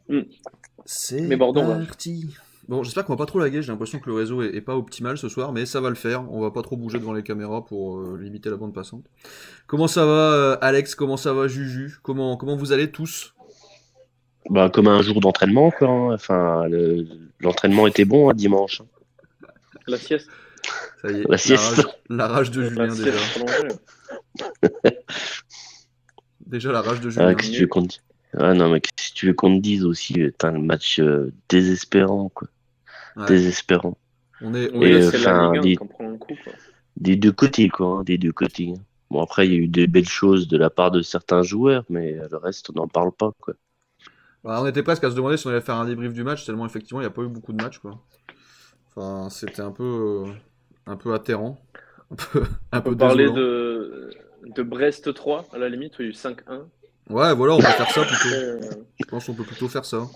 Mm. C'est Mais Bordeaux, ouais. parti. Bon, j'espère qu'on va pas trop laguer, j'ai l'impression que le réseau est pas optimal ce soir, mais ça va le faire. On va pas trop bouger devant les caméras pour limiter la bande passante. Comment ça va, Alex? Comment ça va, Juju? Comment vous allez tous? Bah, comme un jour d'entraînement, quoi, hein. Enfin, l'entraînement était bon, hein, dimanche. La sieste. Ça y est, La sieste. la rage de La Julien déjà. sieste prolongée. Déjà la rage de Ah, Julien. qu'est-ce que tu veux qu'on te... Ah non, mais qu'est-ce que tu veux qu'on te dise aussi? T'as un match désespérant, quoi. Ouais. Désespérant. On est, Oui, Et c'est la enfin, Ligue 1 qu'on prend un coup, quoi. des deux côtés, quoi, hein, des deux côtés. Bon, après, il y a eu des belles choses de la part de certains joueurs, mais le reste, on n'en parle pas, quoi. bah, on était presque à se demander si on allait faire un débrief du match, tellement effectivement il n'y a pas eu beaucoup de matchs, quoi. Enfin, c'était un peu atterrant. On Un peut peu parler désolant. de Brest 3, à la limite, où il y a eu 5-1. Ouais, voilà, on peut faire ça plutôt. Après, Je pense qu'on peut plutôt faire ça.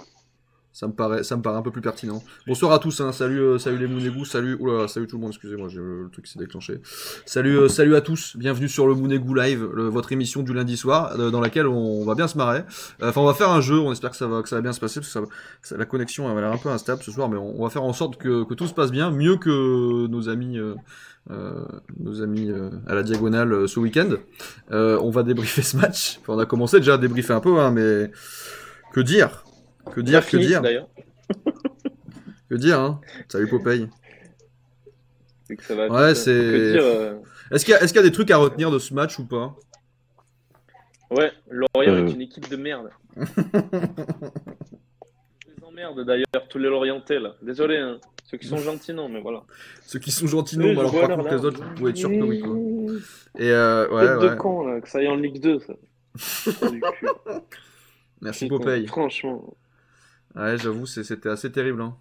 Ça me paraît un peu plus pertinent. Bonsoir à tous, hein. Salut, salut les Mounégou, salut, oula, salut tout le monde, excusez-moi, j'ai le truc qui s'est déclenché. Salut, salut à tous, bienvenue sur le Mounégou Live, votre émission du lundi soir, dans laquelle on va bien se marrer. Enfin, on va faire un jeu, on espère que ça va bien se passer, parce que la connexion elle a l'air un peu instable ce soir, mais on va faire en sorte que tout se passe bien, mieux que nos amis à la diagonale ce week-end. On va débriefer ce match. Enfin, on a commencé déjà à débriefer un peu, hein, mais que dire? Que on a dire, que fini, dire? d'ailleurs. Que dire, hein? Salut Popeye. C'est que ça va Ouais, vite, hein. Que c'est. dire Est-ce qu'il y a des trucs à retenir de ce match ou pas? Ouais, Lorient est Euh, une équipe de merde. Je les emmerde, d'ailleurs, tous les Lorientais, là. Désolé, hein. Ceux qui sont gentils, non, mais voilà. Ceux qui sont gentils, non, Oui, mais je alors vois par alors contre, là. les autres, vous pouvez être sûr que oui, quoi. Et Tête de ouais. con, là, que ça aille en Ligue 2, ça. Trou du cul. Merci Putain, Popeye. franchement. Ouais, j'avoue, c'était assez terrible, hein,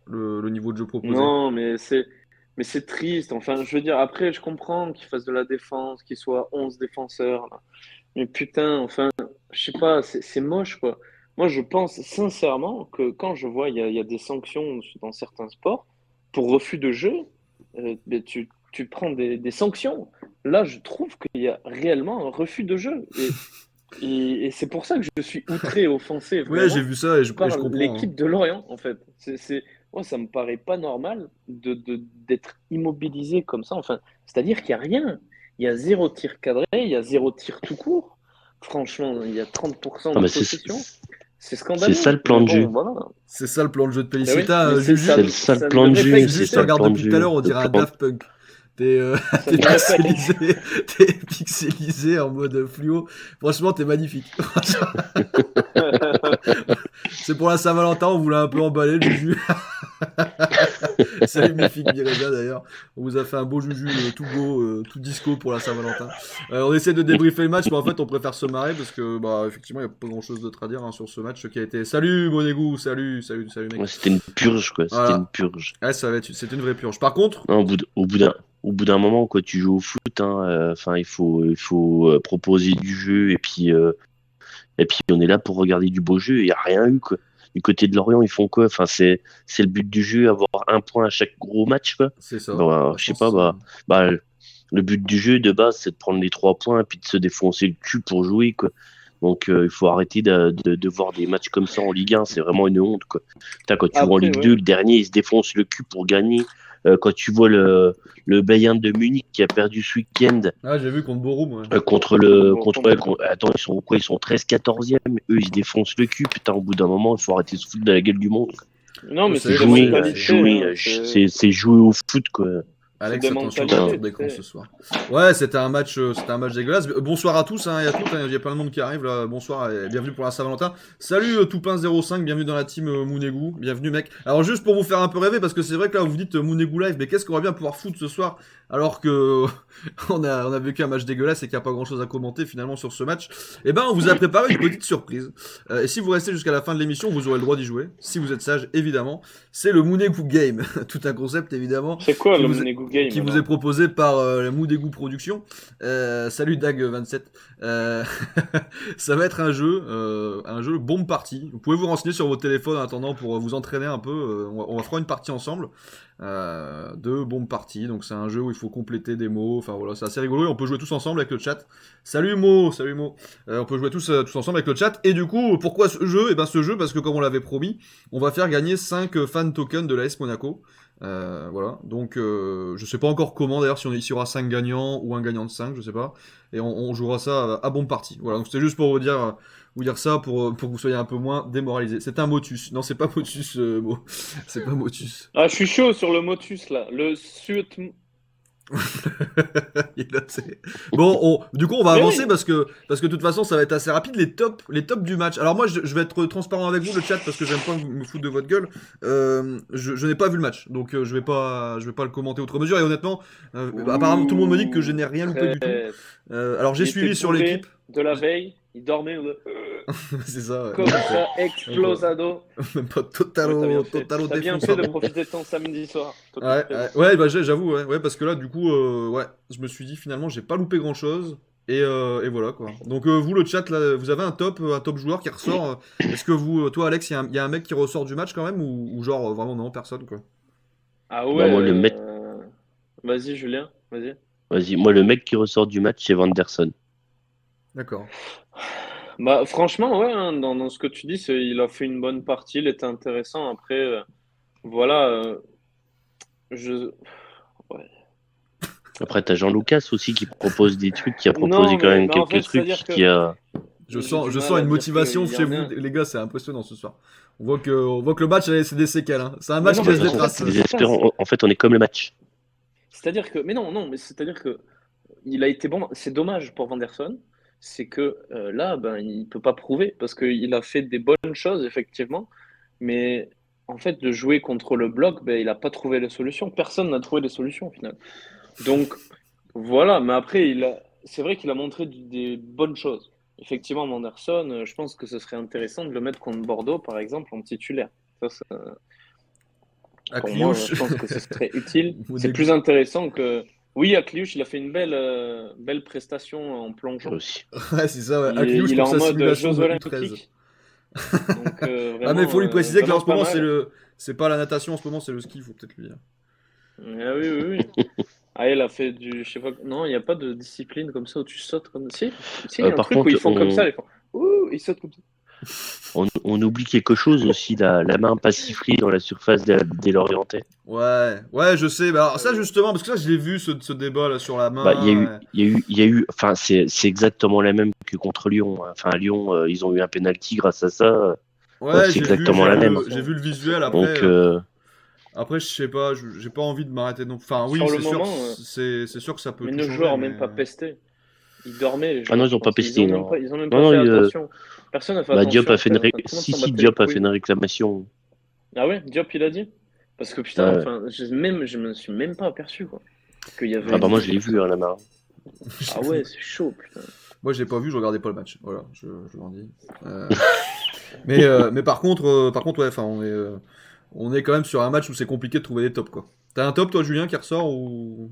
le niveau de jeu proposé. Non, mais c'est triste. Enfin, je veux dire, après, je comprends qu'ils fassent de la défense, qu'ils soient 11 défenseurs, là. Mais putain, enfin, je sais pas, c'est moche, quoi. Moi, je pense sincèrement que quand je vois, il y a des sanctions dans certains sports pour refus de jeu, ben, tu prends des sanctions. Là, je trouve qu'il y a réellement un refus de jeu. Et c'est pour ça que je suis outré et offensé Ouais, j'ai vraiment vu ça et je par comprends, hein. l'équipe de Lorient, en fait. Moi, ça me paraît pas normal d'être immobilisé comme ça. Enfin, c'est-à-dire qu'il n'y a rien. Il y a zéro tir cadré, il y a zéro tir tout court. Franchement, il y a 30% Ah, de mais possession. C'est c'est ça scandaleux. le plan Mais de bon, jeu. voilà. C'est ça le plan de jeu de Ben oui, Pelliceta, mais Juju. C'est ça le ça ne plan de devrait pas jeu. C'est Juju, tu ça le exister. regardes plan de depuis tout à jeu. l'heure, on Le dirait un plan de- Daft Punk. T'es Ça t'es ne devrait pas exister. pixelisé, t'es pixelisé en mode fluo. Franchement, t'es magnifique. C'est pour la Saint-Valentin, on voulait un peu emballer le Juju. Salut Mythique Mireza d'ailleurs. On vous a fait un beau Juju tout beau, tout disco pour la Saint-Valentin. On essaie de débriefer le match, mais en fait on préfère se marrer parce que bah effectivement il n'y a pas grand chose d'autre à dire, hein, sur ce match qui a été. Salut Monégou, salut mec. Ouais, c'était une purge, quoi. C'était une Voilà. purge. Ouais, c'était une vraie purge. Par contre, Non, au bout d'un moment, quoi, tu joues au foot, hein, enfin, il faut proposer du jeu et puis on est là pour regarder du beau jeu. Il n'y a rien eu, quoi. Du côté de Lorient, ils font quoi? Enfin, c'est le but du jeu, avoir un point à chaque gros match, quoi. c'est ça. Bah, Pour je sais l'instant, pas, c'est ça. bah, le but du jeu de base, c'est de prendre les 3 points et puis de se défoncer le cul pour jouer, quoi. Donc, il faut arrêter de voir des matchs comme ça en Ligue 1. C'est vraiment une honte, quoi. Putain, quand tu vois en Après, Ligue 2, ouais. le dernier, il se défonce le cul pour gagner. Quand tu vois le Bayern de Munich qui a perdu ce week-end Ah, j'ai vu contre Borum, ouais. contre le. Contre, Bochum. ouais, attends, ils sont quoi? Ils sont 13-14e. Eux, ils se défoncent le cul. Putain, au bout d'un moment, il faut arrêter de se foutre de la gueule du monde. Non, mais c'est des Jouer, mentalités, jouer, hein. c'est jouer au foot, quoi. C'est Alex, des attention, t'as un tour mentalités, tu d'écran sais. ce soir. Ouais, c'était un match dégueulasse. Bonsoir à tous, hein, et à toutes, hein, il y a plein de monde qui arrive là. Bonsoir et bienvenue pour la Saint-Valentin. Salut Toupin05, bienvenue dans la team Mounégou. Bienvenue mec. Alors juste pour vous faire un peu rêver, parce que c'est vrai que là vous dites Mounégou Live, mais qu'est-ce qu'on va bien pouvoir foutre ce soir alors que on a vécu un match dégueulasse et qu'il n'y a pas grand chose à commenter finalement sur ce match. Eh ben on vous a préparé une petite surprise. Et si vous restez jusqu'à la fin de l'émission, vous aurez le droit d'y jouer. Si vous êtes sage, évidemment. C'est le Mounégou Game. Tout un concept évidemment. C'est quoi Qui le vous... Monégo game. qui vous alors. est proposé par la Mou d'égout Production. Salut Dag27. Ça va être un jeu bombe party. Vous pouvez vous renseigner sur vos téléphones en attendant pour vous entraîner un peu. On va faire une partie ensemble de bombe party. Donc c'est un jeu où il faut compléter des mots. Enfin voilà, c'est assez rigolo et on peut jouer tous ensemble avec le chat. Salut Mo. On peut jouer tous ensemble avec le chat. Et du coup, pourquoi ce jeu? Et ben ce jeu parce que comme on l'avait promis, on va faire gagner 5 fan tokens de l'AS Monaco. Voilà, donc je sais pas encore comment d'ailleurs, si il y aura 5 gagnants ou un gagnant de 5, je sais pas. Et on jouera ça à bombe party. Voilà, donc c'était juste pour vous dire ça pour que vous soyez un peu moins démoralisés. C'est un motus. Non, c'est pas motus, Mo. C'est pas motus. Ah, je suis chaud sur le motus là. Le suit. Il a- c'est- Bon, du coup, on va Mais avancer oui. parce que de toute façon, ça va être assez rapide. Les tops du match. Alors moi, je vais être transparent avec vous, le chat, parce que j'aime pas me foutre de votre gueule. Je n'ai pas vu le match, donc je vais pas le commenter outre mesure. Et honnêtement, apparemment, tout le monde me dit que je n'ai rien loupé du tout. Traître. Alors j'ai Il était suivi sur l'équipe. bourré de la veille. Il dormait C'est ça. Ouais. comme ça, explosado. Même pas Ouais, t'as bien fait. totalo T'as bien fait de défoncé. profiter de ton samedi soir. Total Ouais, plaisir. bah j'avoue, ouais, parce que là, du coup, ouais, je me suis dit finalement, j'ai pas loupé grand chose. Et voilà quoi. Donc vous, le chat, là, vous avez un top joueur qui ressort. Est-ce que vous, toi Alex, il y a un mec qui ressort du match quand même ou genre vraiment non, personne quoi. Ah Bah, ouais. moi, le mec, Vas-y, Julien. Vas-y. vas-y, moi, le mec qui ressort du match, c'est Vanderson. D'accord. Bah, franchement, ouais, hein, dans ce que tu dis, il a fait une bonne partie. Il était intéressant. Après, voilà. Je... ouais. Après, t'as Jean Lucas aussi qui propose des trucs, qui a proposé Non, quand même mais en fait, quelques trucs, c'est-à-dire que qui a. j'ai du Je mal sens à une dire motivation qu'il y chez en vous, a. les gars, c'est impressionnant ce soir. On voit que le match, c'est des séquelles. Hein. C'est un Mais match non, qui Bah, mais de laisse toute des en façon, fait, traces. c'est c'est ça. désespérant. En fait, on est comme le match. C'est-à-dire que, mais non, non, mais c'est-à-dire que il a été bon. C'est dommage pour Vanderson, c'est que là, ben, il peut pas prouver parce qu'il a fait des bonnes choses effectivement, mais en fait, de jouer contre le bloc, ben, il a pas trouvé les solutions. Personne n'a trouvé les solutions au final. Donc voilà. Mais après, c'est vrai qu'il a montré des bonnes choses. Effectivement, Vanderson, je pense que ce serait intéressant de le mettre contre Bordeaux, par exemple, en titulaire. À Pour moi, Cliouche, je pense que ce serait utile. vous C'est dégoût. plus intéressant que. Oui, à Kliouche, il a fait une belle prestation en plongeon. Aussi. Ouais, c'est ça, ouais. Il À est, Cliouche il est pour en sa mode simulation Jeux de U13. Olympiques. Donc, Ah, mais il faut lui préciser que là en vraiment ce pas moment, mal. c'est pas la natation en ce moment, c'est le ski, il faut peut-être lui dire. Ah oui, oui, oui. Ah, il a fait je sais pas, non, il n'y a pas de discipline comme ça où tu sautes comme. Si, il y a un Par truc où ils contre, font comme ça, ils font. Ouh, ils sautent comme ça. on oublie quelque chose aussi, la main pas sifflée dans la surface des Lorientais. Ouais, je sais. Bah, alors ça, Euh, justement, parce que ça, je l'ai vu, ce débat là sur la Bah, main. enfin, c'est exactement la même que contre Lyon. Enfin, à Lyon, ils ont eu un penalty grâce à ça. Ouais, C'est exactement la même. j'ai vu le sur ce visuel. coup-là. Donc, Après, je sais pas, j'ai pas envie de m'arrêter non. Enfin, oui, Sur le c'est sûr, moment, c'est sûr que ça peut mais tout nos changer, joueurs ont mais même pas pesté. Ils dormaient, les ah non, joueurs, ils je ont pas pense. pesté, non. Ils ont même Non, pas non, fait attention. Personne n'a fait bah, Diop attention, a en fait fait. Enfin, tout le monde si, s'en si, battait les Diop a fait couilles. une réclamation. Ah ouais, Diop, il a dit? Parce que Ouais, putain, ouais. enfin, je me suis même pas aperçu, quoi. Qu'il y avait Ah bah, moi, une. je l'ai vu, hein, la main. Ah ouais, c'est chaud, putain. moi, j'ai pas vu, je regardais pas le match. Voilà, je l'en dis. Mais par contre, ouais, enfin, on est quand même sur un match où c'est compliqué de trouver des tops, quoi. T'as un top, toi, Julien, qui ressort ou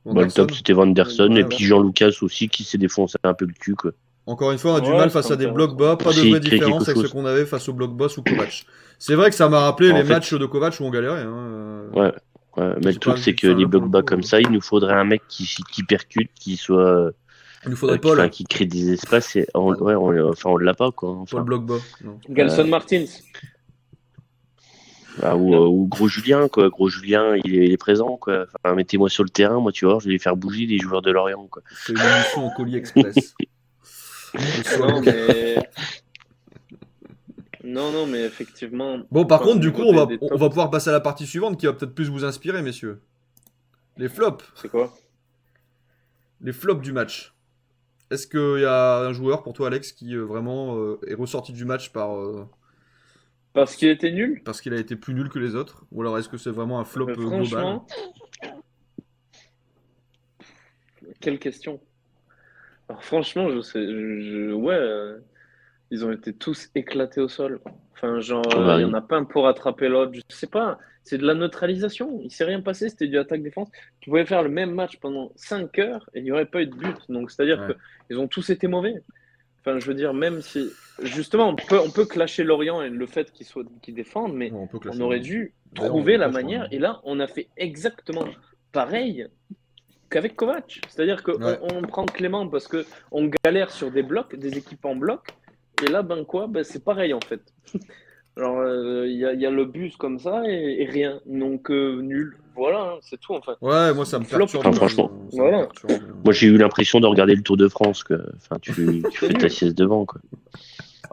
Bah, le Anderson? top, c'était Vanderson. Ouais, Et ouais. puis Jean Lucas aussi, qui s'est défoncé un peu le cul, quoi. Encore une fois, on a du Ouais, mal c'était face à des blocs intéressant. bas, pas Pour de essayer vraie de créer quelque différence avec ce chose. qu'on avait face au bloc bas sous Kovac. C'est vrai que ça m'a rappelé les En matchs fait, de Kovac où on galérait. Hein. ouais. Ouais, mais le J'ai pas truc, c'est vu. que Enfin, les là, pour blocs le bas coup, comme ça, il nous faudrait un mec qui percute, qui soit, il nous faudrait Paul. enfin, qui crée des espaces. Et Pardon. ouais, enfin, on l'a pas, quoi. Paul Enfin, bloc bas. Non. Gelson euh, Martins. Non? ou Gros Julien, quoi. Gros Julien, il est présent, quoi. Enfin, mettez-moi sur le terrain, moi, tu vois, je vais faire bouger les joueurs de Lorient, quoi. C'est une émission en colis express. Le soir. Non, mais. Non, non, mais effectivement. Bon, par Enfin, au contre, du coup, niveau des on va tops, pouvoir passer à la partie suivante qui va peut-être plus vous inspirer, messieurs. Les flops. c'est quoi? Les flops du match. Est-ce qu'il y a un joueur pour toi, Alex, qui vraiment est ressorti du match Parce qu'il était nul? parce qu'il a été plus nul que les autres? Ou alors est-ce que c'est vraiment un flop global? Franchement, quelle question. Alors, franchement, je sais. Ouais, ils ont été tous éclatés au sol. Enfin, genre, Ah bah il y oui. en a pas un pour rattraper l'autre. Je sais pas. C'est de la neutralisation. Il s'est rien passé. C'était du attaque-défense. Tu pouvais faire le même match pendant 5 heures et il n'y aurait pas eu de but. Donc, c'est-à-dire que Ouais. ils ont tous été mauvais. Enfin, je veux dire, même si, justement, on peut clasher Lorient et le fait qu'ils défendent, mais Ouais, on peut on clasher aurait Lorient. dû D'ailleurs, on trouver le la clash pour manière. rien. Et là, on a fait exactement pareil qu'avec Kovac. C'est-à-dire qu'on Ouais. on prend Clément parce que on galère sur des blocs, des équipes en bloc. Et là, ben quoi, ben, c'est pareil en fait. Alors, il y a le bus comme ça et rien. Donc, nul. Voilà, hein, c'est tout. Enfin, Ouais, moi ça me flop perturbe Enfin, que tous. franchement, ça me Voilà. perturbe. moi j'ai eu l'impression de regarder le Tour de France, quoi. Enfin, tu C'était fais ta nul. sieste devant, quoi.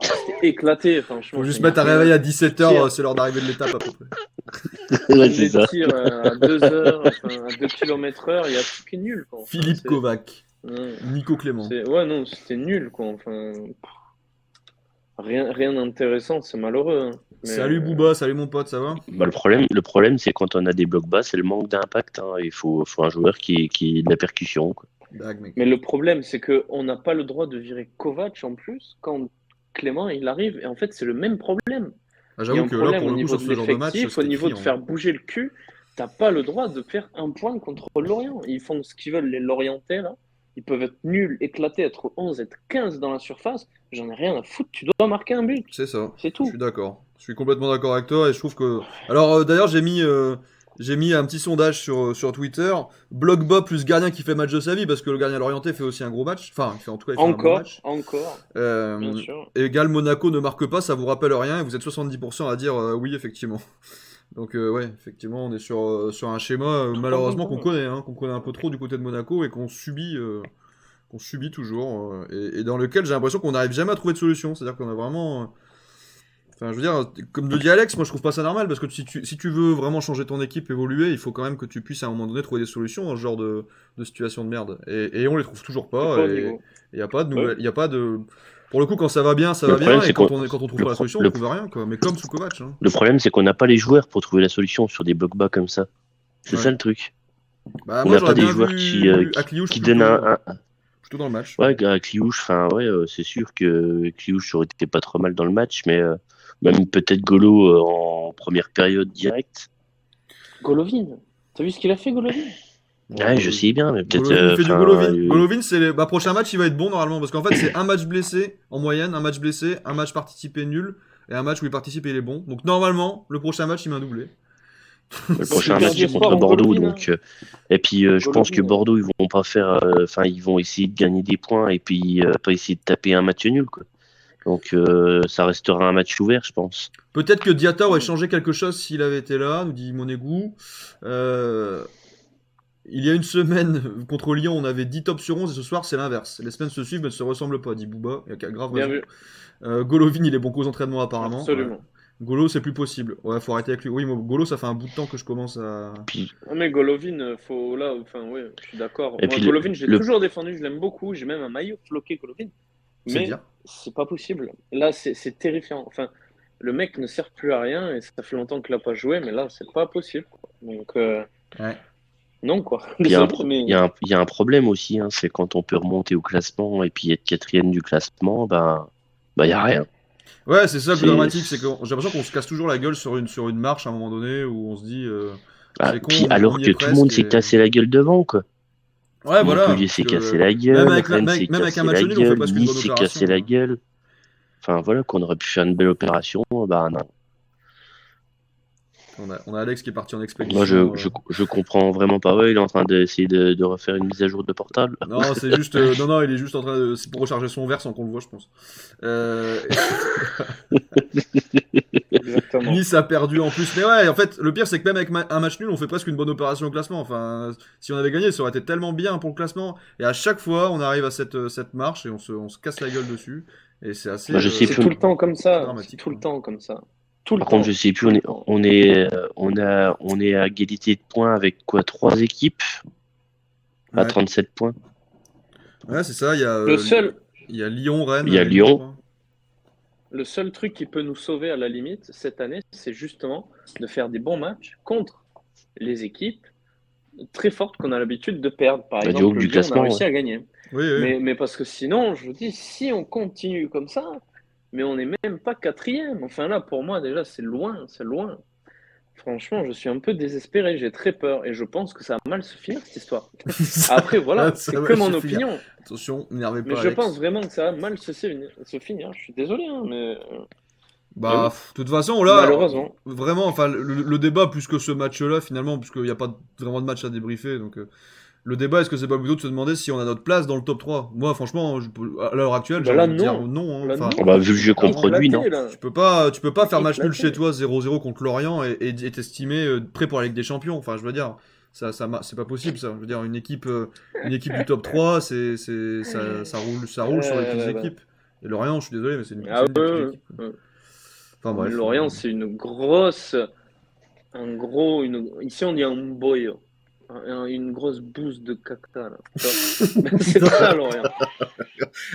Ah, c'était éclaté, Faut franchement. juste Enfin, mettre un réveil à 17h, tire. c'est l'heure d'arrivée de l'étape à peu près. Ouais, Même c'est les ça. tirs à 2 heures, enfin, à 2 km heure, il y a tout qui est nul, quoi. Enfin, Philippe Kovac, ouais, Nico Clément. ouais, non, c'était nul, quoi. Enfin, rien d'intéressant, c'est malheureux, hein. Mais Salut Booba, salut mon pote, ça va? Bah, le problème, c'est quand on a des blocs bas, c'est le manque d'impact, hein. Il faut un joueur qui ait de la percussion, quoi. Dag mec. Mais le problème, c'est que on n'a pas le droit de virer Kovac en plus quand Clément il arrive. Et en fait, c'est le même problème. Ah, Il y a j'avoue un que là problème pour au le coup niveau sur de ce genre de match, l'effectif, au c'était niveau de criant, hein. faire bouger le cul. T'as pas le droit de faire un point contre Lorient. Ils font ce qu'ils veulent, les Lorientais, là. Ils peuvent être nuls, éclatés, être 11, être 15 dans la surface. J'en ai rien à foutre. Tu dois marquer un but. C'est ça, C'est je suis tout. d'accord. Je suis complètement d'accord avec toi et je trouve que... Alors d'ailleurs j'ai mis un petit sondage sur Twitter. Bloc bas plus gardien qui fait match de sa vie parce que le gardien Lorientais fait aussi un gros match. Enfin, en tout cas il fait un bon match. Encore, bien sûr. Égal Monaco ne marque pas, ça vous rappelle rien et vous êtes 70% à dire oui effectivement. Donc ouais, effectivement on est sur un schéma Tout en malheureusement content. qu'on connaît, hein, qu'on connaît un peu trop du côté de Monaco et qu'on subit toujours et dans lequel j'ai l'impression qu'on n'arrive jamais à trouver de solution. C'est-à-dire qu'on a vraiment... Enfin, je veux dire, comme le dit Alex, moi je trouve pas ça normal parce que si tu veux vraiment changer ton équipe, évoluer, il faut quand même que tu puisses à un moment donné trouver des solutions dans ce genre de situation de merde. Et on les trouve toujours T'es pas pas au et niveau. il y a pas de Ouais. nouvelles, il y a pas de... Pour le coup, quand ça va bien, ça Le va bien problème, et c'est qu'on quand on trouve le, pas la pro- solution, on le, trouve rien quoi. Mais comme sous Kovac, hein. le problème, c'est qu'on n'a pas les joueurs pour trouver la solution sur des blocs bas comme ça. C'est ça Ouais. le truc. Bah On moi n'a pas j'aurais des bien joueurs qui, vu qui, Akliouche qui donnent plutôt dans le match. Ouais, Kliouche, enfin, ouais, c'est sûr que Kliouche aurait été pas trop mal dans le match, mais même peut-être Golo en première période directe. Golovin. T'as vu ce qu'il a fait, Golovin? Ouais, Ouais, je sais bien, mais peut-être, Golovin, il fait du enfin, Golovin. Golovin, c'est prochain match, il va être bon normalement parce qu'en fait, c'est un match blessé en moyenne, un match blessé, un match participé nul et un match où il participe et il est bon. Donc normalement, le prochain match, il met un doublé. le Donc, prochain il garde match c'est l'espoir contre en Bordeaux, Golovin, hein. donc, et puis je pense que Golovin, hein. Bordeaux, ils vont pas faire, enfin, ils vont essayer de gagner des points et puis pas essayer de taper un match nul, quoi. Donc, ça restera un match ouvert, je pense. Peut-être que Diatta aurait changé quelque chose s'il avait été là, nous dit Monégou. Euh, il y a une semaine, contre Lyon, on avait 10 tops sur 11 et ce soir, c'est l'inverse. Les semaines se suivent mais ne se ressemblent pas, dit Booba. Il y a grave Bien raison. vu. Golovin, il est bon qu'aux entraînements apparemment. Ouais. Absolument. Golo, c'est plus possible. Ouais, faut arrêter avec lui. Oui, moi, Golo, ça fait un bout de temps que je commence à. Puis, Ah, mais Golovin, faut là, enfin, oui, je suis d'accord. et Moi, puis Golovin, je l'ai le, toujours défendu, je l'aime beaucoup. J'ai même un maillot floqué Golovin. C'est Mais dire. c'est pas possible. Là, c'est terrifiant. Enfin, le mec ne sert plus à rien et ça fait longtemps qu'il a pas joué, mais là, c'est pas possible, quoi. Donc, Ouais. non, quoi. Puis il y a un, Désolé, pro- mais il y a un problème aussi, hein, c'est quand on peut remonter au classement et puis être quatrième du classement, il y a rien. Ouais, c'est ça le plus C'est, dramatique, c'est que j'ai l'impression qu'on se casse toujours la gueule sur une marche à un moment donné où on se dit c'est con, puis on alors y est que tout le monde presque. s'est cassé la gueule devant, quoi. Ouais, voilà. Montpellier Puis s'est cassé la gueule, Rennes s'est même avec un cassé match la nul, on fait gueule, presque une bonne Nice s'est cassé opération, la hein. gueule. Enfin voilà, qu'on aurait pu faire une belle opération, bah non. On a Alex qui est parti en Moi expédition. je comprends vraiment pas. Ouais, il est en train d'essayer de refaire une mise à jour de portable. Non, c'est juste. Non, il est juste en train de. C'est pour recharger son verre sans qu'on le voit, je pense. Euh, exactement. Nice a perdu en plus. Mais ouais, en fait, le pire, c'est que même avec un match nul, on fait presque une bonne opération au classement. Enfin, si on avait gagné, ça aurait été tellement bien pour le classement. Et à chaque fois, on arrive à cette marche et on se casse la gueule dessus. Et c'est assez, Bah, je sais C'est plus. tout le temps comme assez ça. C'est dramatique, tout le quoi. temps comme ça. Tout le Par contre, je temps. sais plus. Tout le temps. On est à égalité de points avec quoi? Trois équipes à Ouais, 37 points. ouais c'est ça. Le seul, Il y a Lyon, Rennes, Il y a Lyon, je Lyon. crois. le seul truc qui peut nous sauver à la limite cette année, c'est justement de faire des bons matchs contre les équipes très fortes qu'on a l'habitude de perdre. Par Du haut exemple, du Lyon, on a classement, ouais. réussi à gagner. Oui, oui. Mais parce que sinon, je vous dis, si on continue comme ça, mais on n'est même pas quatrième. Enfin là, pour moi, déjà, c'est loin, c'est loin. Franchement, je suis un peu désespéré, j'ai très peur et je pense que ça va mal se finir cette histoire. Après, voilà, Ça c'est va que se mon finir. opinion, Attention, n'énervez mais pas, je pense Alex. vraiment que ça va mal se finir. Je suis désolé, hein, mais Bah, oui, de toute façon, là, malheureusement. vraiment, enfin, le débat, plus que ce match-là, finalement, puisqu'il n'y a pas vraiment de match à débriefer, donc le débat, est-ce que c'est pas plutôt de se demander si on a notre place dans le top 3? Moi, franchement, à l'heure actuelle, j'ai Bah là, envie de dire non. non, hein. Là, Enfin, Bah, non. vu le jeu qu'on C'est clairement. produit, non. éclaté, là. Tu peux pas C'est faire match nul chez éclaté. toi 0-0 contre Lorient et t'estimer prêt pour la Ligue des Champions. Enfin, je veux dire, c'est pas possible ça. Je veux dire, une équipe du top 3, ça roule sur les petites Là, là. équipes. Et Lorient, je suis désolé, mais Ah c'est une des ouais, petites ouais, équipes. ouais. Enfin Non, mais bref. Lorient, c'est une grosse, ici on dit un boy, une grosse bouse de caca, là. Tu vois. C'est ça, Lorient.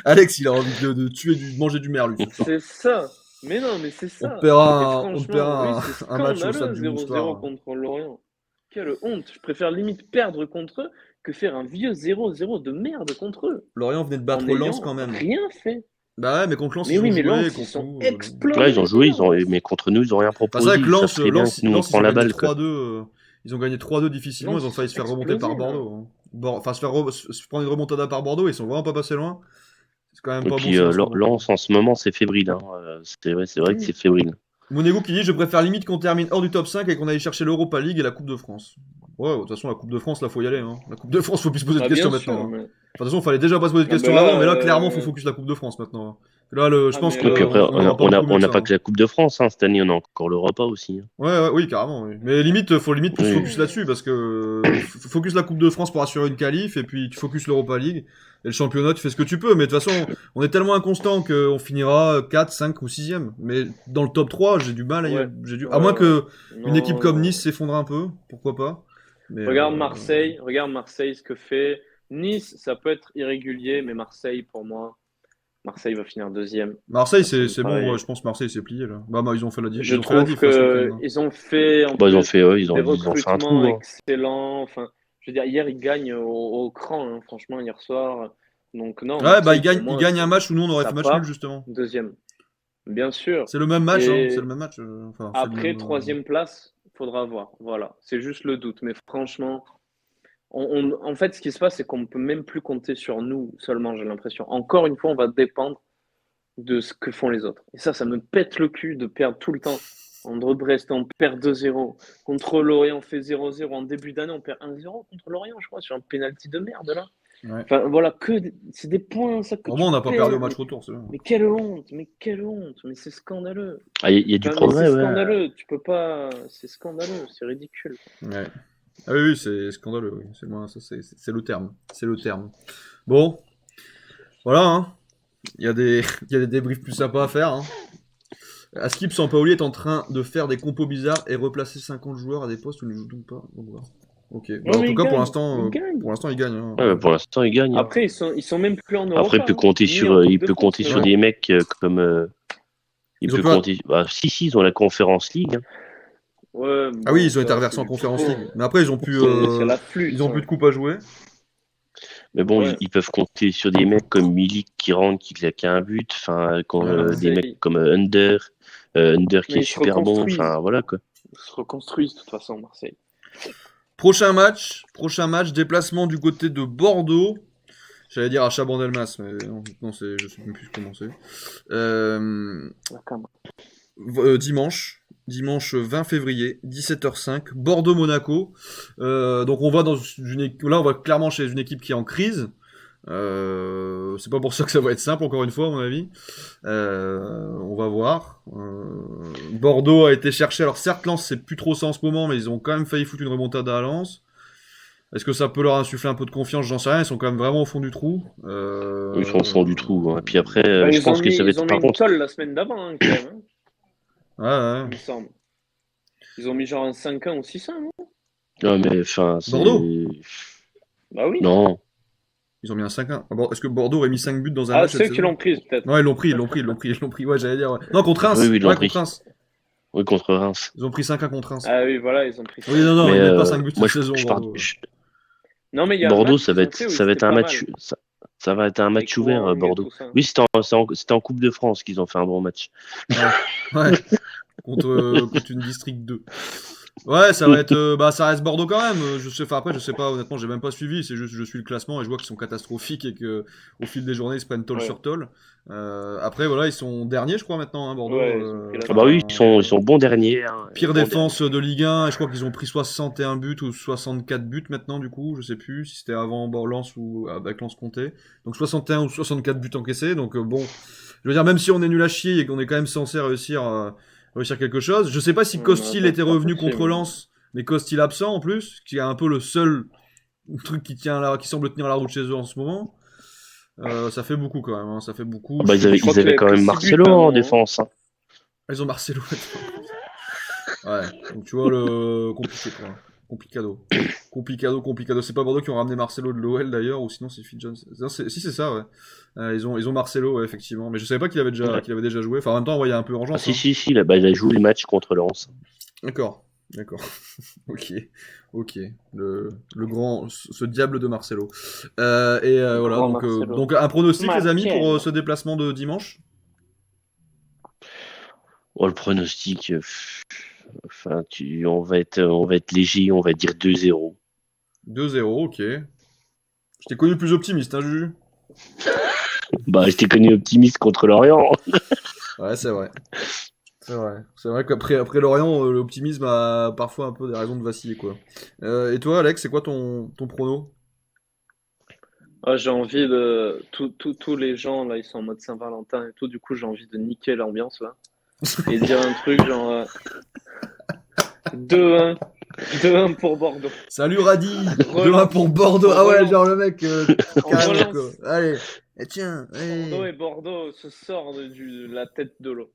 Alex, il a envie de manger du merlu ce soir. C'est ça. Mais non, mais c'est On te ça. Et paiera franchement, oui, c'est un match au stade scandaleux, du 0-0 Moustoir. contre Lorient. Quelle honte. Je préfère limite perdre contre eux que faire un vieux 0-0 de merde contre eux. Lorient venait de En battre Lens quand n'ayant même. rien fait. Bah ouais, mais contre Lens, Mais ils oui, ont mais joué, Lens, ils contre sont nous. Non. Là, ils ont explosés joué, hier, Lens. mais contre nous, ils ont rien Enfin, c'est vrai proposé. que Ils savent très bien que nous, on Lens, prend ils ont la gagné balle, quoi. 3-2. Ils ont gagné 3-2 difficilement. Ils Lens, ont ils failli sont se faire remonter par explosés, là. Bordeaux. Hein. Enfin, se prendre une remontada par Bordeaux. Ils sont vraiment pas passés loin. C'est quand même Et pas bon puis, signe en ce moment. Lens, en ce moment, c'est fébrile. Hein. C'est vrai que c'est fébrile. Monégo qui dit: je préfère limite qu'on termine hors du top 5 et qu'on aille chercher l'Europa League et la Coupe de France. Ouais, de toute façon, la Coupe de France, là, faut y aller. Hein. La Coupe de France, faut plus se poser de Ah, questions bien maintenant. sûr, Hein. mais... Enfin, de toute façon, fallait déjà pas se poser de Ah, ben questions là, avant, mais là, clairement, faut focus la Coupe de France maintenant. Hein. Là, je ah, pense mais qu'on Et puis après, n'aura pas beaucoup mieux on que n'a ça. pas Hein. que la Coupe de France. Hein. Cette année, on a encore l'Europa aussi. Hein. Ouais, oui, carrément. Oui. Mais limite, faut limite plus Oui. focus là-dessus parce que focus la Coupe de France pour assurer une qualif et puis tu focus l'Europa League et le championnat, tu fais ce que tu peux. Mais de toute façon, on est tellement inconstant qu'on finira 4, 5 ou 6ème. Mais dans le top 3, j'ai du mal. ouais, À moins ouais. que une équipe Non, comme non. Nice s'effondre un peu, pourquoi pas. Mais Regarde Marseille ce que fait. Nice, ça peut être irrégulier, mais Marseille, pour moi, Marseille va finir deuxième. Marseille, Ça me c'est bon. Ouais, paraît. je pense que Marseille s'est plié là. Bah, ils ont fait la diff, Je ils ont fait la trouve diff là ce week-end. que Là. ils ont fait en Bah, plus des ils ont fait un recrutements trou. Hein. excellents. Enfin, je veux dire, hier ils gagnent au cran, hein, franchement, hier soir. Donc non, Ouais, bah Marseille pour ils moi, gagnent un match où nous on aurait ça fait match nul part justement. deuxième, bien sûr. C'est le même match, hein. C'est le Et même match. Enfin, c'est le après même. troisième place, faudra voir. Voilà, c'est juste le doute. Mais franchement, en fait, ce qui se passe, c'est qu'on ne peut même plus compter sur nous seulement. J'ai l'impression. Encore une fois, on va dépendre de ce que font les autres. Et ça me pète le cul de perdre tout le temps. Contre Brest, on perd 2-0. Contre Lorient, on fait 0-0. En début d'année, on perd 1-0 contre Lorient, je crois, sur un penalty de merde, là. Ouais. Enfin, voilà, c'est des points, ça, que Au tu moins, on n'a pas perdu au perds. match retour, c'est vrai. Mais quelle honte, mais quelle honte, mais c'est scandaleux. Ah, il y a du Enfin, mais c'est progrès, ouais. scandaleux, tu peux pas. C'est scandaleux, c'est ridicule. Ouais. Ah oui, c'est scandaleux, oui. C'est moi, ça, c'est le terme. C'est le terme. Bon, voilà, hein. Il y a des débriefs plus sympas à faire, hein. Askip Sampaoli est en train de faire des compos bizarres et replacer 50 joueurs à des postes où ils ne jouent donc pas. Donc, voilà. Ok. Bah, Non, en mais tout ils cas, gagnent, il gagne. Hein. Ouais, pour l'instant, ils gagnent. Hein. Après, ils sont même plus en Après, Europa, hein, ni en Coupe il de peut France, compter sur même. des mecs comme. Il Ils ont peut pu- compter. Bah, si, ils ont la Conference League. Hein. Ouais, Ah oui, bon, ils ont été ça, reversés c'est en du Conference pipeau. League. Mais après, ils ont pu. C'est la flûte. Ils ont plus de coupe à jouer. Mais bon, Ouais. ils peuvent compter sur des mecs comme Milik qui rentre, qui claque un but. Enfin, des Marseille. mecs comme Under qui Mais est ils se super bon. reconstruisent. Enfin, voilà quoi. Ils se reconstruisent de toute façon, Marseille. Prochain match, déplacement du côté de Bordeaux. J'allais dire à Chabandelmas, mais non, je sais même plus comment c'est. Dimanche 20 février, 17h05, Bordeaux-Monaco. Donc on va là, on va clairement chez une équipe qui est en crise. C'est pas pour ça que ça va être simple, encore une fois, à mon avis. On va voir. Bordeaux a été cherché. Alors certes, Lens, c'est plus trop ça en ce moment, mais ils ont quand même failli foutre une remontada à Lens. Est-ce que ça peut leur insuffler un peu de confiance? J'en sais rien. Ils sont quand même vraiment au fond du trou. Ils sont au fond du trou. Hein. Et puis après, je ils pense ont que mis, ça va ils ont être mis par une contre. tolle la semaine d'avant, hein, quand même. Hein, Ouais. il me semble. Ils ont mis genre un 5-1 ou 6-1, non? Non, mais enfin, Bordeaux Bah oui. Non. Ils ont mis un 5-1. Est-ce que Bordeaux aurait mis 5 buts dans un Ah, match cette ceux qui saison? l'ont prise, peut-être. Non, ils l'ont pris. Ouais, j'allais dire. Ouais. Non, contre Reims. Oui, ils l'ont Ouais, pris. contre Reims. Oui, contre Reims. Ils ont pris 5-1 contre Reims. Ah oui, voilà, ils ont pris ça. Oui, non, Mais ils mettent pas 5 buts moi, cette saison, Bordeaux. Non, mais il y a Bordeaux, un match ça va qu'ils ont être, fait où ça va être c'était un pas match. mal. Ça va être un match Avec ouvert, Wang et Bordeaux. tout ça. Oui, c'était en Coupe de France qu'ils ont fait un bon match. Ouais. Contre une District 2. Ouais, ça va être. Bah, ça reste Bordeaux quand même. Je sais, enfin, après, je sais pas, honnêtement, j'ai même pas suivi. C'est juste, je suis le classement et je vois qu'ils sont catastrophiques et que au fil des journées, ils se prennent tôle Ouais. sur tôle. Après, voilà, ils sont derniers, je crois, maintenant, hein, Bordeaux. Ouais, ils ont pris la Ah bah oui, tête. ils sont bons derniers. Hein, Pire bons défense derniers. de Ligue 1, et je crois qu'ils ont pris 61 buts ou 64 buts maintenant, du coup, je sais plus si c'était avant Lens ou avec Lens Comté. Donc 61 ou 64 buts encaissés, donc bon, je veux dire, même si on est nul à chier et qu'on est quand même censé réussir quelque chose, je sais pas si Non, Costil était c'est pas revenu contre possible. Lens, mais Costil absent en plus, qui est un peu le seul truc qui semble tenir la route chez eux en ce moment. Ça fait beaucoup quand même, hein, ça fait beaucoup. Ah bah, Je crois ils qu'il avaient avait quand pris même 6 buts Marcelo à un en moment. défense. Hein. Ils ont Marcelo. Ouais, donc tu vois le compliqué quoi. Complicado. Complicado. C'est pas Bordeaux qui ont ramené Marcelo de l'OL d'ailleurs, ou sinon c'est Phil Jones. Non, si c'est ça, ouais. Ils ont Marcelo, ouais, effectivement. Mais je savais pas Ouais. qu'il avait déjà joué. Enfin, en même temps, ouais, il y a un peu Ah urgence, si, hein. si, si, là, bah, il a joué le match contre Lens. D'accord. Ok. Ok. Le grand, ce diable de Marcelo. Voilà, Grand donc, Marcelo. donc un pronostic, les amis, pour Marcelo. ce déplacement de dimanche. Oh, le pronostic, enfin, on va être léger, on va dire 2-0. 2-0, ok. Je t'ai connu plus optimiste, hein, Juju. Bah, j'étais connu optimiste contre Lorient. Ouais, c'est vrai. C'est vrai qu'après Lorient, l'optimisme a parfois un peu des raisons de vaciller, quoi. Et toi, Alex, c'est quoi ton prono? Ah, j'ai envie de. Tous les gens, là, ils sont en mode Saint-Valentin et tout. Du coup, j'ai envie de niquer l'ambiance, là. Et dire un truc genre 2-1. 2-1 pour Bordeaux. Salut Radi! 2-1 pour Relance. Bordeaux. On Ah ouais, genre le relance. mec, On carrément, quoi. relance. Allez, et tiens, Bordeaux allez. et Bordeaux se sort de la tête de l'eau.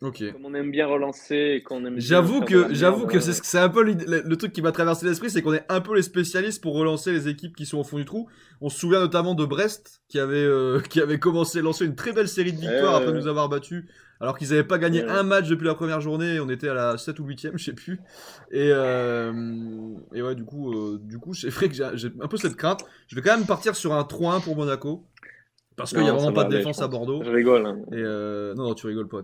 Ok. Comme on aime bien relancer et qu'on aime bien faire de la J'avoue merde, que là. c'est un peu le truc qui m'a traversé l'esprit, c'est qu'on est un peu les spécialistes pour relancer les équipes qui sont au fond du trou. On se souvient notamment de Brest, qui avait lancé une très belle série de victoires après nous avoir battus, alors qu'ils n'avaient pas gagné un Ouais. match depuis la première journée, on était à la 7 ou 8e, je sais plus. Et ouais, du coup c'est vrai que j'ai un peu cette crainte. Je vais quand même partir sur un 3-1 pour Monaco, parce qu'il y a Non, vraiment ça pas va de aller, je défense à pense. Bordeaux. Je rigole, hein. Non, non, tu rigoles pas.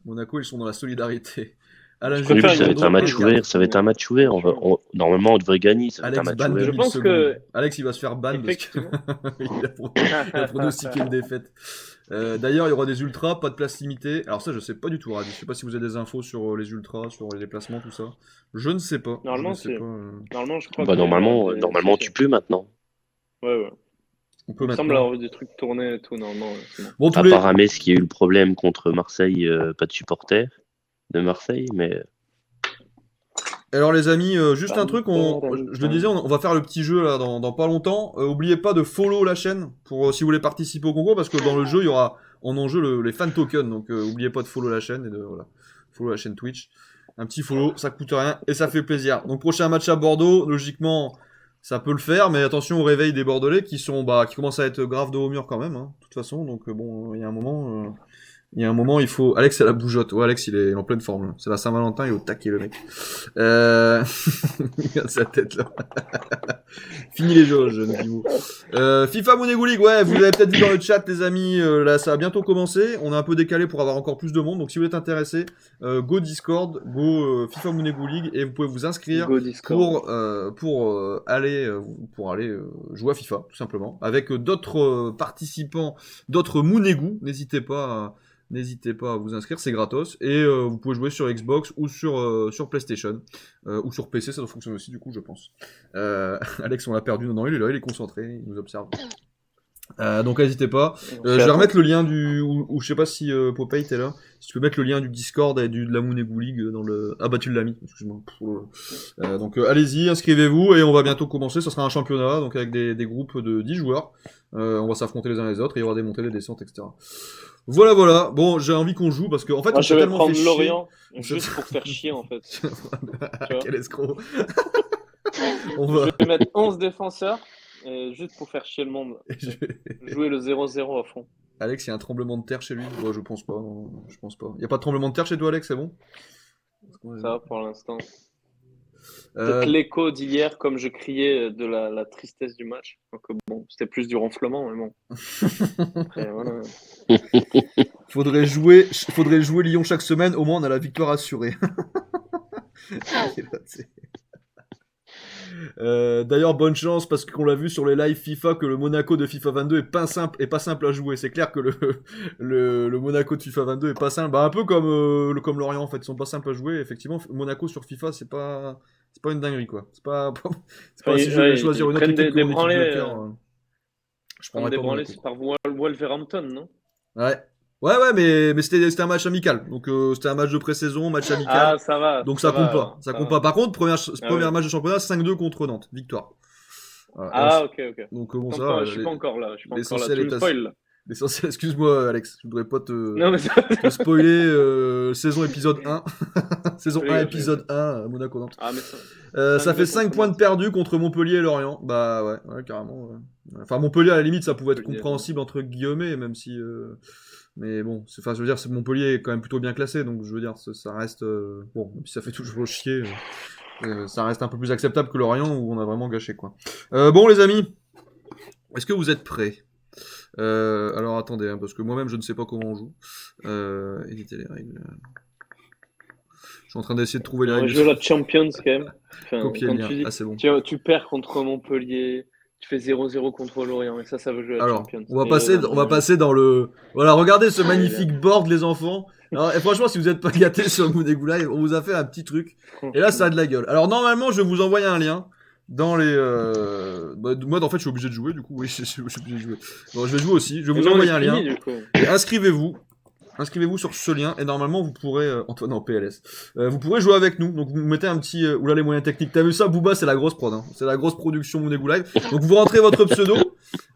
Monaco, ils sont dans la solidarité. Alain Je Oui, Julie puis préfère ça va être un Bordeaux gagner match 1-0 ouvert. 1-4. Ça va être un mais match ouvert. attention. Normalement, on devrait gagner. Ça va être un Alex match ban ouvert. Je 2000 pense secondes. que, Alex, il va se faire ban parce que effectivement. il a pronostiqué une défaite. D'ailleurs, il y aura des ultras, pas de place limitée. Alors ça, je sais pas du tout, Radi. Je sais pas si vous avez des infos sur les ultras, sur les déplacements, tout ça. Je ne sais pas. Je ne Normalement, sais pas. Normalement, je crois Bah, qu'il y aura normalement, des. Si, normalement, si. tu peux maintenant. Ouais, ouais. On peut Il me semble maintenant. avoir vu des trucs tourner et tout, normalement, ouais, c'est bon. Bon, À part à Metz qui a eu le problème contre Marseille, pas de supporters de Marseille, mais Alors les amis, juste un Pam, truc, param, je le disais, pam. on va faire le petit jeu là dans pas longtemps. Oubliez pas de follow la chaîne pour si vous voulez participer au concours, parce que dans le jeu il y aura en enjeu les fan tokens, donc oubliez pas de follow la chaîne et de voilà, follow la chaîne Twitch. Un petit follow, ça coûte rien et ça fait plaisir. Donc prochain match à Bordeaux, logiquement ça peut le faire, mais attention au réveil des Bordelais qui commencent à être grave de haut mur quand même, hein, de toute façon. Donc bon, il y a un moment. Il y a un moment, il faut. Alex, c'est la bougeotte. Ouais, Alex, il est en pleine forme. Là. C'est la Saint-Valentin, il est au taquet, le mec. Regarde sa tête, là. Fini les jauges, jeune pivot. FIFA Monego League, ouais, vous l'avez peut-être vu dans le chat, les amis. Là, ça va bientôt commencer. On est un peu décalé pour avoir encore plus de monde. Donc, si vous êtes intéressé, go Discord, go FIFA Monego League, et vous pouvez vous inscrire Go Discord. pour aller jouer à FIFA, tout simplement. Avec d'autres participants, d'autres Monego. N'hésitez pas à vous inscrire, c'est gratos. Et vous pouvez jouer sur Xbox ou sur PlayStation. Ou sur PC, ça doit fonctionner aussi, du coup, je pense. Alex, on l'a perdu. Non, il est là, il est concentré, il nous observe. Donc n'hésitez pas. On Je fait vais remettre le attention. lien ou je sais pas si Popeye t'es là. Si tu peux mettre le lien du Discord et de la Moonegu League dans le. Ah bah tu l'as mis, excuse-moi. Donc allez-y, inscrivez-vous et on va bientôt commencer. Ça sera un championnat donc avec des groupes de 10 joueurs. On va s'affronter les uns les autres et il y aura des montées, des descentes, etc. Voilà, voilà. Bon, j'ai envie qu'on joue parce qu'en fait Moi, on je s'est vais tellement fait prendre chier. Lorient juste pour faire chier, en fait. Tu vois? Quel escroc. On Je va. vais mettre 11 défenseurs et juste pour faire chier le monde. Jouer le 0-0 à fond. Alex, il y a un tremblement de terre chez lui? Ouais, je pense pas, non, je pense pas. Il y a pas de tremblement de terre chez toi, Alex, c'est bon? Ça va pour l'instant. Peut-être Euh, l'écho d'hier, comme je criais de la tristesse du match. Donc, bon, c'était plus du ronflement, mais bon. Après, voilà. faudrait jouer Lyon chaque semaine, au moins on a la victoire assurée. D'ailleurs, bonne chance parce qu'on l'a vu sur les lives FIFA que le Monaco de FIFA 22 est pas simple à jouer. C'est clair que le Monaco de FIFA 22 est pas simple. Bah, un peu comme, comme Lorient en fait, ils sont pas simples à jouer. Effectivement, Monaco sur FIFA, c'est pas une dinguerie quoi. C'est pas Enfin, si je vais ils choisir une autre prennent équipe que des mon équipe de branlées, cœur, je prennent prendrais des pas branlées Monaco. par Wolverhampton, non? Ouais. Ouais, mais c'était un match amical. Donc, c'était un match de pré-saison, match amical. Ah, Donc, ça ça va compte pas. alors, Ça ça compte va. pas. Par contre, Ah premier oui. match de championnat, 5-2 contre Nantes. Victoire. Voilà. Ah, ok, ok. Donc, bon, ça Attends pas, va. je suis pas encore là, je suis pas encore là. L'essentiel Tu me est assez. spoil là. L'essentiel, excuse-moi, Alex. Je voudrais pas Non, mais ça... te spoiler saison épisode 1. Saison 1, Oui, ok, épisode ok. 1, Monaco-Nantes. Ah, mais ça. Ça fait 5-2 5 contre points de Nantes. perdus contre Montpellier et Lorient. Bah ouais, carrément. Ouais. Enfin, Montpellier, à la limite, ça pouvait être Montpellier. compréhensible entre guillemets, même si. Mais bon, enfin, je veux dire, Montpellier est quand même plutôt bien classé, donc je veux dire, ça reste. Bon, même si ça fait toujours chier, ça reste un peu plus acceptable que Lorient où on a vraiment gâché, quoi. Bon, les amis, est-ce que vous êtes prêts? Alors attendez, hein, parce que moi-même je ne sais pas comment on joue. Éditer les règles. Je suis en train d'essayer de trouver les On va règles. jouer la Champions quand même. Enfin, Copier le quand lien. tu dis, Ah, c'est bon. tu perds contre Montpellier, tu fais 0-0 contre Lorient, et ça veut jouer la Alors, Champions. on va Et passer, non, on va non, passer dans le. Voilà, regardez ce allez, magnifique board, les enfants. Alors, et franchement, si vous n'êtes pas gâtés sur Moonegu Live, on vous a fait un petit truc. Et là, ça a de la gueule. Alors, normalement, je vais vous envoyer un lien dans les. Moi, en fait, je suis obligé de jouer, du coup, oui, je suis obligé de jouer. Bon, je vais jouer aussi. Je vais Et vous nous, on envoyer est un lien. fini, du coup. Et inscrivez-vous. Inscrivez-vous sur ce lien et normalement vous pourrez Antoine en PLS. Vous pourrez jouer avec nous. Donc vous mettez un petit oula les moyens techniques. T'as vu ça, Booba, c'est la grosse prod. Hein. C'est la grosse production Moonegu Live. Donc vous rentrez votre pseudo,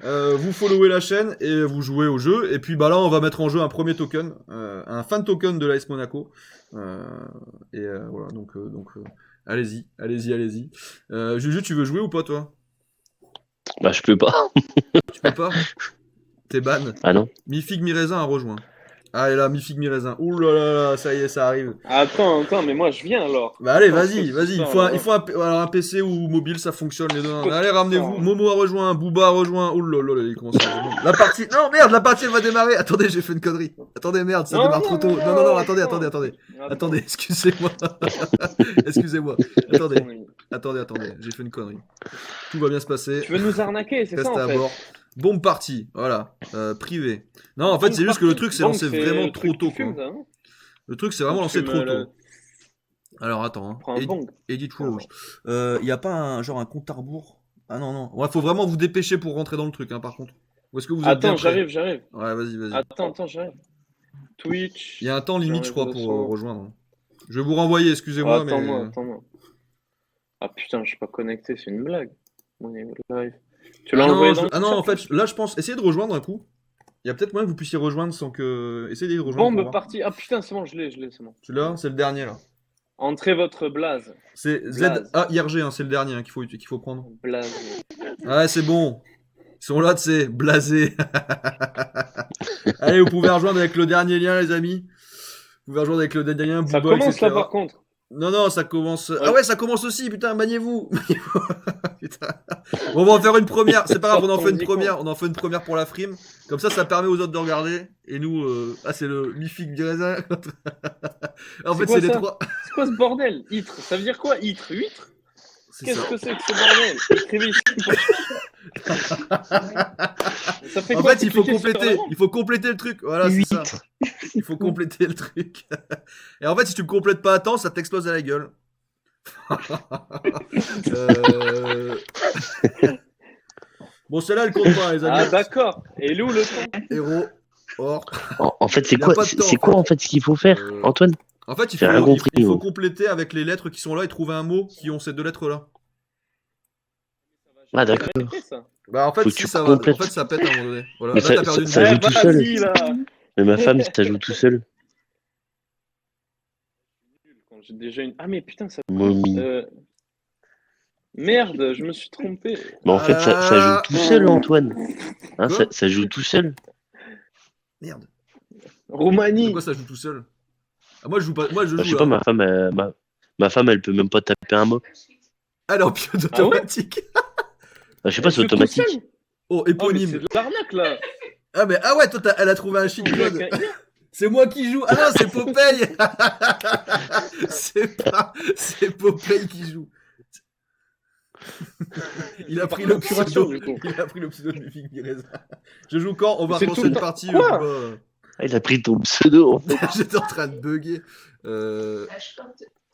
vous followez la chaîne et vous jouez au jeu. Et puis bah là on va mettre en jeu un premier token, un fan token de l'AS Monaco. Voilà donc allez-y, allez-y, allez-y. Juju, tu veux jouer ou pas toi? Bah, je peux pas. Tu peux pas? T'es ban. Ah non. Mi-figue, mi-raisin a rejoint. Ah, et là, mi-figue, mi-raisin. Ouh là là là, ça y est, ça arrive. Attends, mais moi, je viens alors. Bah allez, Attends, vas-y, qu'est-ce que vas-y. c'est, Il faut alors un PC ou mobile, ça fonctionne les deux. Qu'est-ce Allez, que ramenez-vous. ça Momo a rejoint, Booba a rejoint. Ouh là là, il commence à... La partie... Non, merde, la partie, elle va démarrer. Attendez, j'ai fait une connerie. Attendez, merde, ça Non, démarre non, trop tôt. non, Non, non, non, non, attendez, attends. attendez, attendez. Attends. Attendez, excusez-moi. Excusez-moi. Attendez, attendez, j'ai fait une connerie. Tout va bien se passer. Tu veux nous arnaquer, c'est ça Restez en à fait. bord. Bombe partie, voilà. Privé. Non, en fait, Bombe c'est juste que le partie. truc s'est Bombe, lancé c'est vraiment le trop truc qui tôt, fume, quoi. ça, hein. Le truc s'est vraiment Tu lancé fumes, trop le- tôt. Alors attends, hein. Prends un bong. Edit Rose. Y a pas un compte à rebours? Ah non, non. Ouais, faut vraiment vous dépêcher pour rentrer dans le truc, hein, par contre. Ou est-ce que vous êtes bien Attends, prêts? j'arrive. Ouais, vas-y, vas-y. Attends, j'arrive. Twitch. Il y a un temps limite, je crois, pour J'enlève le son. rejoindre. Je vais vous renvoyer, excusez-moi, mais... Attends-moi. Ah putain, je suis pas connecté, c'est une blague. On est live. Tu Ah l'as non, envoyé dans le en chat? fait, là, je pense... Essayez de rejoindre un coup. Il y a peut-être moyen que vous puissiez rejoindre sans que... Essayez de rejoindre pour Bombe voir. partie. Ah putain, c'est bon, je l'ai, c'est bon. Celui-là, c'est le dernier, là. Entrez votre blaze. C'est Blaze. ZAIRG, hein, c'est le dernier hein, qu'il faut prendre. Blaze. Ouais, c'est bon. Ils sont là, c'est blasé. Allez, vous pouvez rejoindre avec le dernier lien, les amis. Vous pouvez rejoindre avec le dernier lien. Ça Booba, commence etc. là par contre. Non, ça commence. Ouais. Ah ouais, ça commence aussi, putain, maniez-vous. Putain. Bon, on va en faire une première. C'est pas grave, on en fait une première. On en fait une première pour la frime. Comme ça permet aux autres de regarder. Et nous, c'est le mi-figue du raisin. En fait, quoi c'est les ça trois. C'est quoi ce bordel? Itre. Ça veut dire quoi, Itre? Huître? C'est Qu'est-ce ça. que c'est que ce bordel? Écrivez ici. Ça fait En quoi? fait, C'est il faut cliquer sur compléter. la- Il faut compléter le truc. Voilà, c'est ça. Il faut compléter le truc. Et en fait, si tu me complètes pas à temps, ça t'explose à la gueule. Bon, celle-là, elle compte pas, les amis. Ah d'accord. Et où le temps? Héros, or. En fait, c'est Y a quoi, pas de temps, c'est en quoi fait. en fait ce qu'il faut faire, Antoine? En fait, J'ai rien compris, il faut moi. compléter avec les lettres qui sont là et trouver un mot qui ont ces deux lettres-là. Ah d'accord. Ça. Bah, en fait, Faut que si tu ça va. En complètes. fait, ça pète à un moment donné. Voilà. Mais Là, ça- t'as perdu une ça balle. joue tout seul. Vas-y là. Mais ma femme, ça joue tout seul. Quand j'ai déjà une. Ah mais putain ça. Momie. Merde, je me suis trompé. Mais en fait, ça joue tout seul, Antoine. Hein, Quoi ça joue tout seul. Merde. Roumanie. Pourquoi ça joue tout seul? Ah, moi, je joue pas. Moi, je Bah, joue je sais pas, là. ma femme, Ma femme, elle peut même pas taper un mot. Elle est en pilote automatique. Je sais pas, c'est automatique. Oh, Oh, mais éponyme. c'est de l'arnaque là. Ah ouais, toi, elle a trouvé un cheat code. C'est moi qui joue. Ah non, c'est Popeye. C'est Popeye qui joue. Il a pris le pseudo. Il a pris le pseudo de Big Mireza. Je joue quand on va relancer une partie. Il a pris ton pseudo. En fait. J'étais en train de bugger.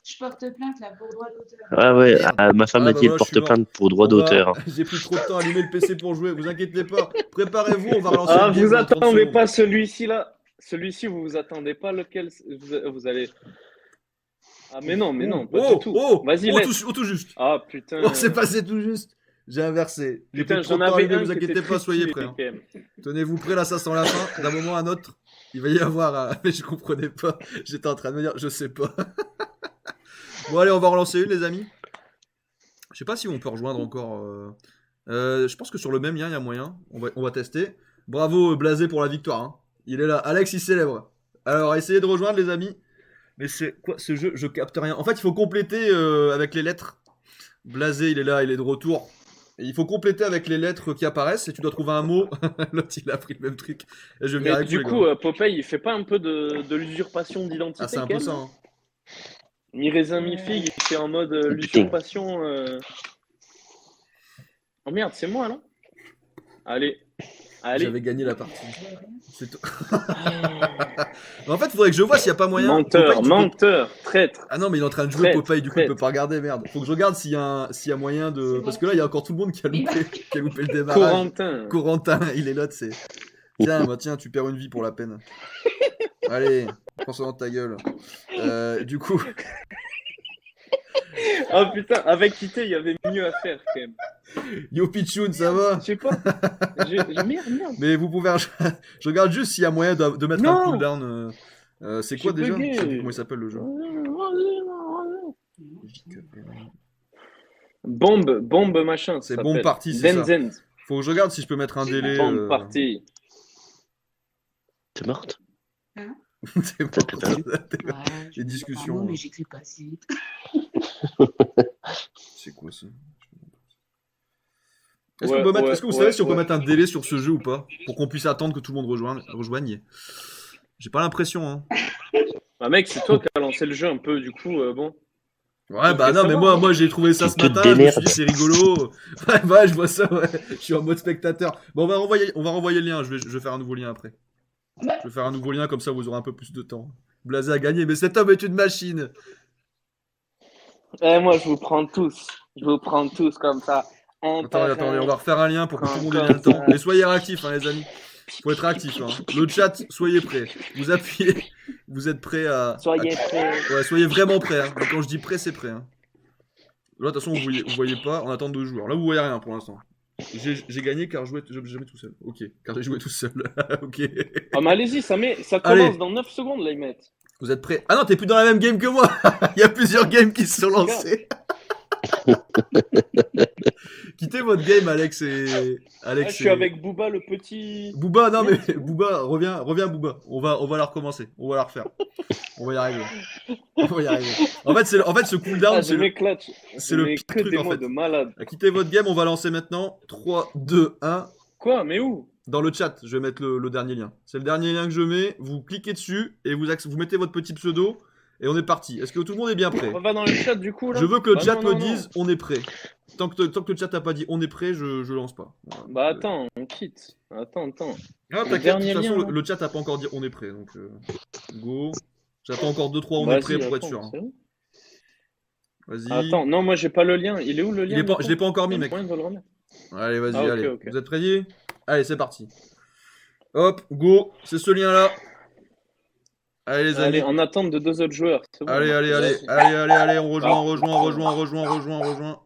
Je porte plainte là pour droit d'auteur. Ah ouais, ma femme a dit elle porte plainte pour droit d'auteur. J'ai pris trop de temps à allumer le PC pour jouer. Vous inquiétez pas. Préparez-vous, on va relancer. Ah, vous attendez pas celui-ci là. Celui-ci, vous vous attendez pas lequel vous allez. Ah mais non, pas du tout. Vas-y, laisse. Tout juste. Ah putain. Oh, c'est passé tout juste. J'ai inversé. Putain, j'en avais un. Vous inquiétez pas, soyez prêts. Hein. Tenez-vous prêts là, ça sent la fin. D'un moment à un autre, il va y avoir. Mais je comprenais pas. J'étais en train de me dire, je sais pas. Bon allez, on va relancer une, les amis. Je sais pas si on peut rejoindre encore. Je pense que sur le même lien, il y a moyen. On va tester. Bravo Blasé pour la victoire. Hein. Il est là. Alex, il célèbre. Alors, essayez de rejoindre, les amis. Mais c'est quoi ce jeu? Je capte rien. En fait, il faut compléter avec les lettres. Blasé, il est là, il est de retour. Et il faut compléter avec les lettres qui apparaissent et tu dois trouver un mot. L'autre, il a pris le même truc. Et je mais du coup, Popeye, il fait pas un peu de l'usurpation d'identité? Ah, c'est un peu ça. Hein. Mi-raisin, mi-figue, il fait en mode l'usurpation. Oh merde, c'est moi là. Allez. J'avais gagné la partie. C'est tout. En fait, il faudrait que je vois s'il n'y a pas moyen. Menteur, traître. Ah non, mais il est en train de jouer Popeye, du coup, il peut pas regarder, merde. Faut que je regarde s'il y a moyen de. Parce que là, il y a encore tout le monde qui a loupé le démarrage. Corentin, il est là, tu sais. Tiens, tu perds une vie pour la peine. Allez, prends ça dans ta gueule. Du coup. Oh putain, avec Kité, il y avait mieux à faire quand même. Yo Pichoun, ça va? Je sais pas. Merde. Mais vous pouvez. Je regarde juste s'il y a moyen de mettre un cooldown. C'est quoi déjà? Je sais plus comment il s'appelle le jeu. Bombe machin. C'est bombe party, c'est ça. Zen. Faut que je regarde si je peux mettre un délai. Bombe party. T'es morte? T'es morte. Les discussions. Pardon, mais j'écris pas si vite. C'est quoi ça? Est-ce que vous savez si on peut mettre un délai sur ce jeu ou pas? Pour qu'on puisse attendre que tout le monde rejoigne. J'ai pas l'impression, hein. Bah mec, c'est toi qui as lancé le jeu un peu, du coup, bon. Ouais, bah non, mais moi j'ai trouvé ça ce matin, je me suis dit c'est rigolo. Ouais, je vois ça, ouais. Je suis en mode spectateur. Bon, on va renvoyer le lien, je vais faire un nouveau lien après. Je vais faire un nouveau lien, comme ça vous aurez un peu plus de temps. Blasé a gagné, mais cet homme est une machine. Moi je vous prends tous comme ça. Attendez, on va refaire un lien pour que tout le monde ait bien le temps. Mais soyez réactifs, hein, les amis. Faut être actifs. Hein. Le chat, soyez prêts. Vous appuyez. Vous êtes prêts à. Soyez prêts. Ouais, soyez vraiment prêts. Hein. Quand je dis prêt, c'est prêt. Hein. Là, de toute façon, vous voyez pas. On attend 2 joueurs. Là, vous voyez rien pour l'instant. J'ai gagné car je jouais jamais tout seul. Ok, car j'ai joué tout seul. Ok. Ah, mais allez-y, ça commence dans 9 secondes, là, ils mettent. Vous êtes prêts? Ah non, t'es plus dans la même game que moi. Il y a plusieurs games qui se sont lancés. Quittez votre game, Alex et. Je suis avec Booba, le petit. Booba, non mais Booba, reviens Booba. On va la recommencer. On va la refaire. On va y arriver. En fait, ce cooldown, c'est le pire truc en fait. De malade. Quittez votre game, on va lancer maintenant. 3, 2, 1. Quoi? Mais où? Dans le chat, je vais mettre le dernier lien. C'est le dernier lien que je mets. Vous cliquez dessus et vous mettez votre petit pseudo. Et on est parti. Est-ce que tout le monde est bien prêt? On va dans le chat du coup là. Je veux que le chat me dise on est prêt. Tant que le chat n'a pas dit on est prêt, je lance pas. Voilà. Bah attends, on quitte. Attends. Ah t'inquiète, de toute façon le chat n'a pas encore dit on est prêt. Donc go. J'attends encore 2-3 on est prêt pour être sûr. Hein. Vas-y. Attends, non moi j'ai pas le lien. Il est où le lien? Je l'ai pas encore mis mec. Allez vas-y, allez. Okay. Vous êtes prêts? Allez c'est parti. Hop, go. C'est ce lien là. Allez les amis. Allez, en attente de 2 autres joueurs. Bon, allez, on rejoint.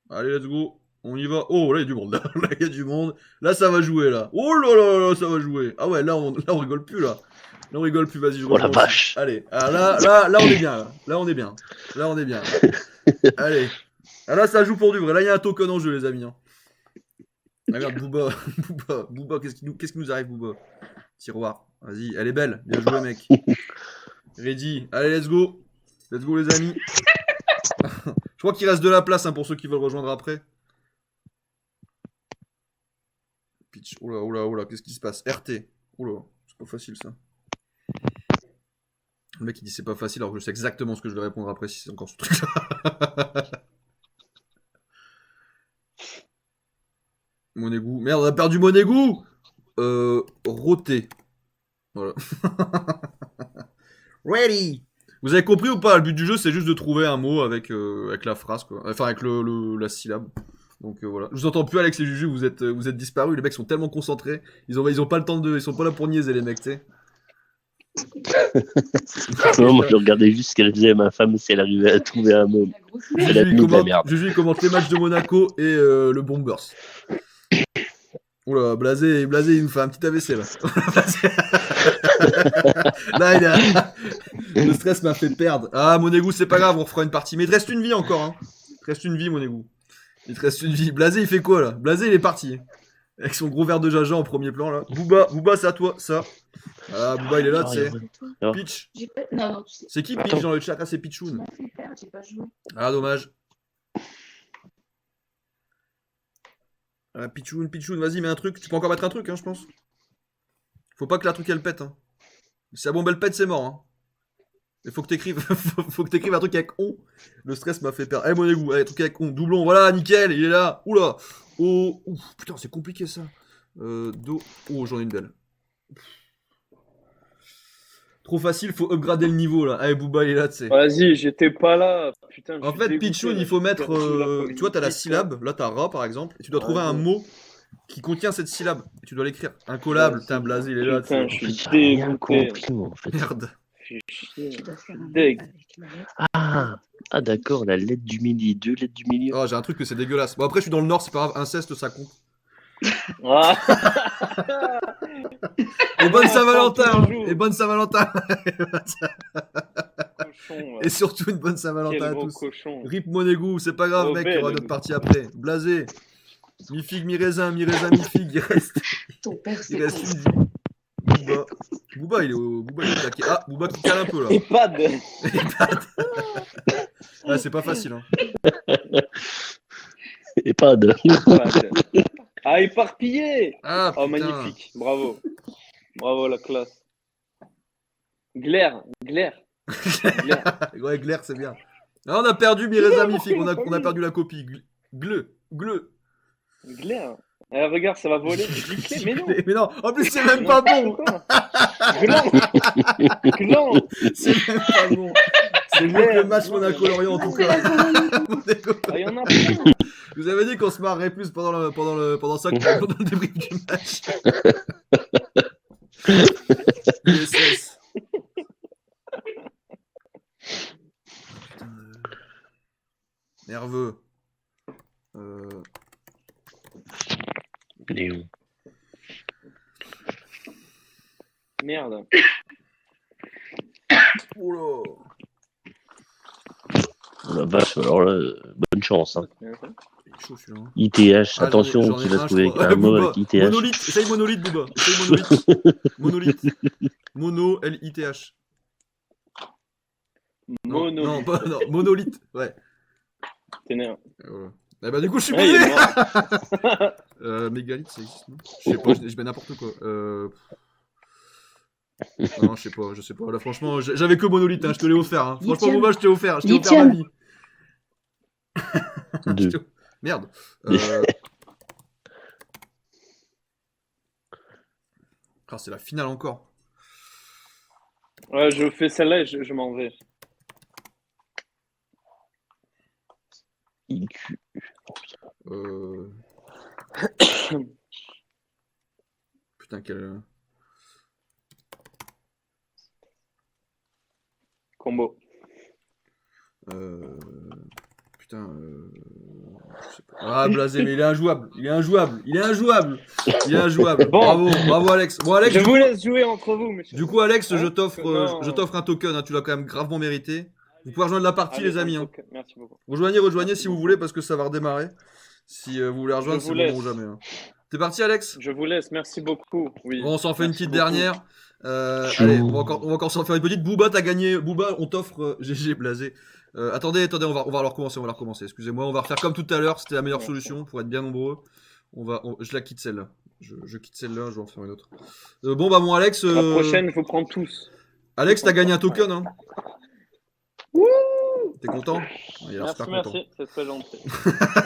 Allez, let's go. On y va. Oh, là, il y a du monde. Là, ça va jouer, là. Oh là, ça va jouer. Ah ouais, là, on rigole plus, là. Là, on rigole plus, vas-y, je rejoins. Oh la vache. Allez, là, on est bien, là. Là, on est bien. Allez. Ah, là, ça joue pour du vrai. Là, il y a un token en jeu, les amis. Hein. Regarde, Booba, qu'est-ce qui nous arrive, Booba? Tiroir. Vas-y, elle est belle. Bien joué, mec. Ready. Allez, let's go. Let's go, les amis. Je crois qu'il reste de la place hein, pour ceux qui veulent rejoindre après. Pitch. Oula, oula, oula, qu'est-ce qui se passe? RT. Oula, c'est pas facile ça. Le mec il dit c'est pas facile alors que je sais exactement ce que je vais répondre après si c'est encore ce truc là. Monégou. Merde, on a perdu Monégou. Roté. Voilà. Ready. Vous avez compris ou pas? Le but du jeu c'est juste de trouver un mot avec la phrase quoi. Enfin avec la syllabe. Donc voilà. Je vous entends plus Alex et Juju, vous êtes disparus. Les mecs sont tellement concentrés. Ils ont pas le temps ils sont pas là pour niaiser les mecs, tu sais. Non, moi je regardais juste ce qu'elle faisait ma femme si elle arrivait à trouver un mot. La grosse Elle a mis de la merde. Juju il commente les matchs de Monaco et le Bombers. Oula, Blasé, il nous fait un petit AVC là. Là, le stress m'a fait perdre. Ah, Monégou, c'est pas grave, on refera une partie. Mais il te reste une vie encore. Hein. Il te reste une vie, Monégou. Il te reste une vie. Blasé, il fait quoi là? Blasé, il est parti. Avec son gros verre de jaja en premier plan là. Booba, c'est à toi, ça. Ah, Booba, il est là, tu sais. Ah. Pitch. Non, tu sais. C'est qui Pitch dans le chat? Ah, c'est Pitchoun. Tu m'as fait perdre, j'ai pas joué. Ah, dommage. Ah, Pitchoun, vas-y, mets un truc. Tu peux encore mettre un truc, hein, je pense. Faut pas que la truc elle pète. Hein. Si la bombe elle pète, c'est mort. Hein. Il faut que t'écrives faut que t'écrives un truc avec on. Le stress m'a fait perdre. Allez, Monégou, allez, truc avec on. Doublon, voilà, nickel, il est là. Oula. Oh, ouf, putain, c'est compliqué ça. Do. Oh, j'en ai une belle. Trop facile, faut upgrader le niveau là. Allez, Booba, il est là, tu sais. Vas-y, j'étais pas là. Putain, je En suis fait, dégoûté, Pichoun, là, il faut j'ai mettre. perdu la Tu vois, t'as la community, syllabe. Là, t'as Ra par exemple. Et tu dois trouver un Vas-y. mot qui contient cette syllabe. Et tu dois l'écrire. Incollable, Vas-y. putain, Blasé, il est là, tu Putain, sais. je suis J'ai rien dégoûté. compris, moi, en fait. Merde. Fais chier. Tu dois faire un Deg. mot avec la lettre. Ah, d'accord, la lettre du milieu, 2 lettres du milieu. Oh, j'ai un truc que c'est dégueulasse. Bon, après, je suis dans le nord, c'est pas grave. Inceste, ça compte. Ah. Et bonne Ah, Saint-Valentin. bonjour. Et bonne Saint-Valentin. Cochon, Et surtout une bonne quel Saint-Valentin à gros tous. cochon. Rip Monégou, c'est pas grave, Oh, mec, il y aura belle. notre partie après. Blasé. Mi-figue, mi-raisin, mi-figue, il reste Ton père, c'est une con. vie. Booba, il est taqué. Ah, Booba qui cale un peu là. EHPAD. Ah, c'est pas facile. Hein. Et pas de. EHPAD. Ah, éparpillé. Ah, Oh, putain. magnifique. Bravo. Bravo, la classe. Glaire. Ouais, Glaire, c'est bien. Ah, on a perdu mi-raisin, mi-figue. On a perdu la copie. Gleu. Glaire. Eh, regarde, ça va voler. Giclé, mais non. Mais non, en plus, c'est même pas bon. Gland. C'est même pas bon. C'est mieux que le match Monaco-Lorient en tout cas. Ah, il y en a plein. Je vous avais dit qu'on se marrerait plus pendant ça que pendant le débrief du match. USS. Putain, nerveux. Léon. Merde. Oh là. Oh la vache, alors là, bonne chance. Hein. Il est chaud celui-là. Hein. ITH, Ah, attention, j'en ai tu vas un, trouver je avec crois. un mot Booba. avec ITH. Monolithe, essaye monolithe, Booba. Essaye monolithe. Mono, L-I-T-H. Non, Mono. non, monolithe, ouais. T'énerve. Voilà. Eh ben, du coup, je suis Ouais, il baisé. est mort. Mégalithe, ça existe, non? Je sais pas, je mets n'importe quoi. Non, je sais pas. Là, franchement, j'avais que monolithe, hein, je te l'ai offert. Hein. Franchement, Booba, je t'ai offert ma Lithium. vie. Deux. Merde. Ah, c'est la finale encore. Ouais, je fais celle-là et je m'en vais. IQ. Putain, quel. Combo. Putain. Je sais pas. Ah, Blasé, mais il est injouable. Bon. Bravo, Alex. Bon, Alex, Je vous laisse jouer entre vous, messieurs. du coup, Alex, Hein je t'offre Non. un token. Hein, tu l'as quand même gravement mérité. Vous pouvez rejoindre la partie, Allez, les amis. Hein. ok, merci beaucoup. Rejoignez si vous voulez, parce que ça va redémarrer. Si vous voulez rejoindre, Je c'est vous le moment ou laisse. jamais. Hein. T'es parti, Alex? Je vous laisse, merci beaucoup. Oui. Bon, on s'en fait une Merci petite beaucoup. dernière. Allez, on va encore s'en faire une petite. Booba, t'as gagné. Booba, on t'offre GG blasé. Attendez, on va la recommencer. Excusez-moi, on va refaire comme tout à l'heure. C'était la meilleure solution pour être bien nombreux. Je la quitte celle-là. Je quitte celle-là, je vais en faire une autre. Bon, bah, mon Alex. La prochaine, je vous prends tous. Alex, t'as gagné un token, hein. Wouh! T'es content? Il a l'air Merci, super content. merci, c'est très gentil.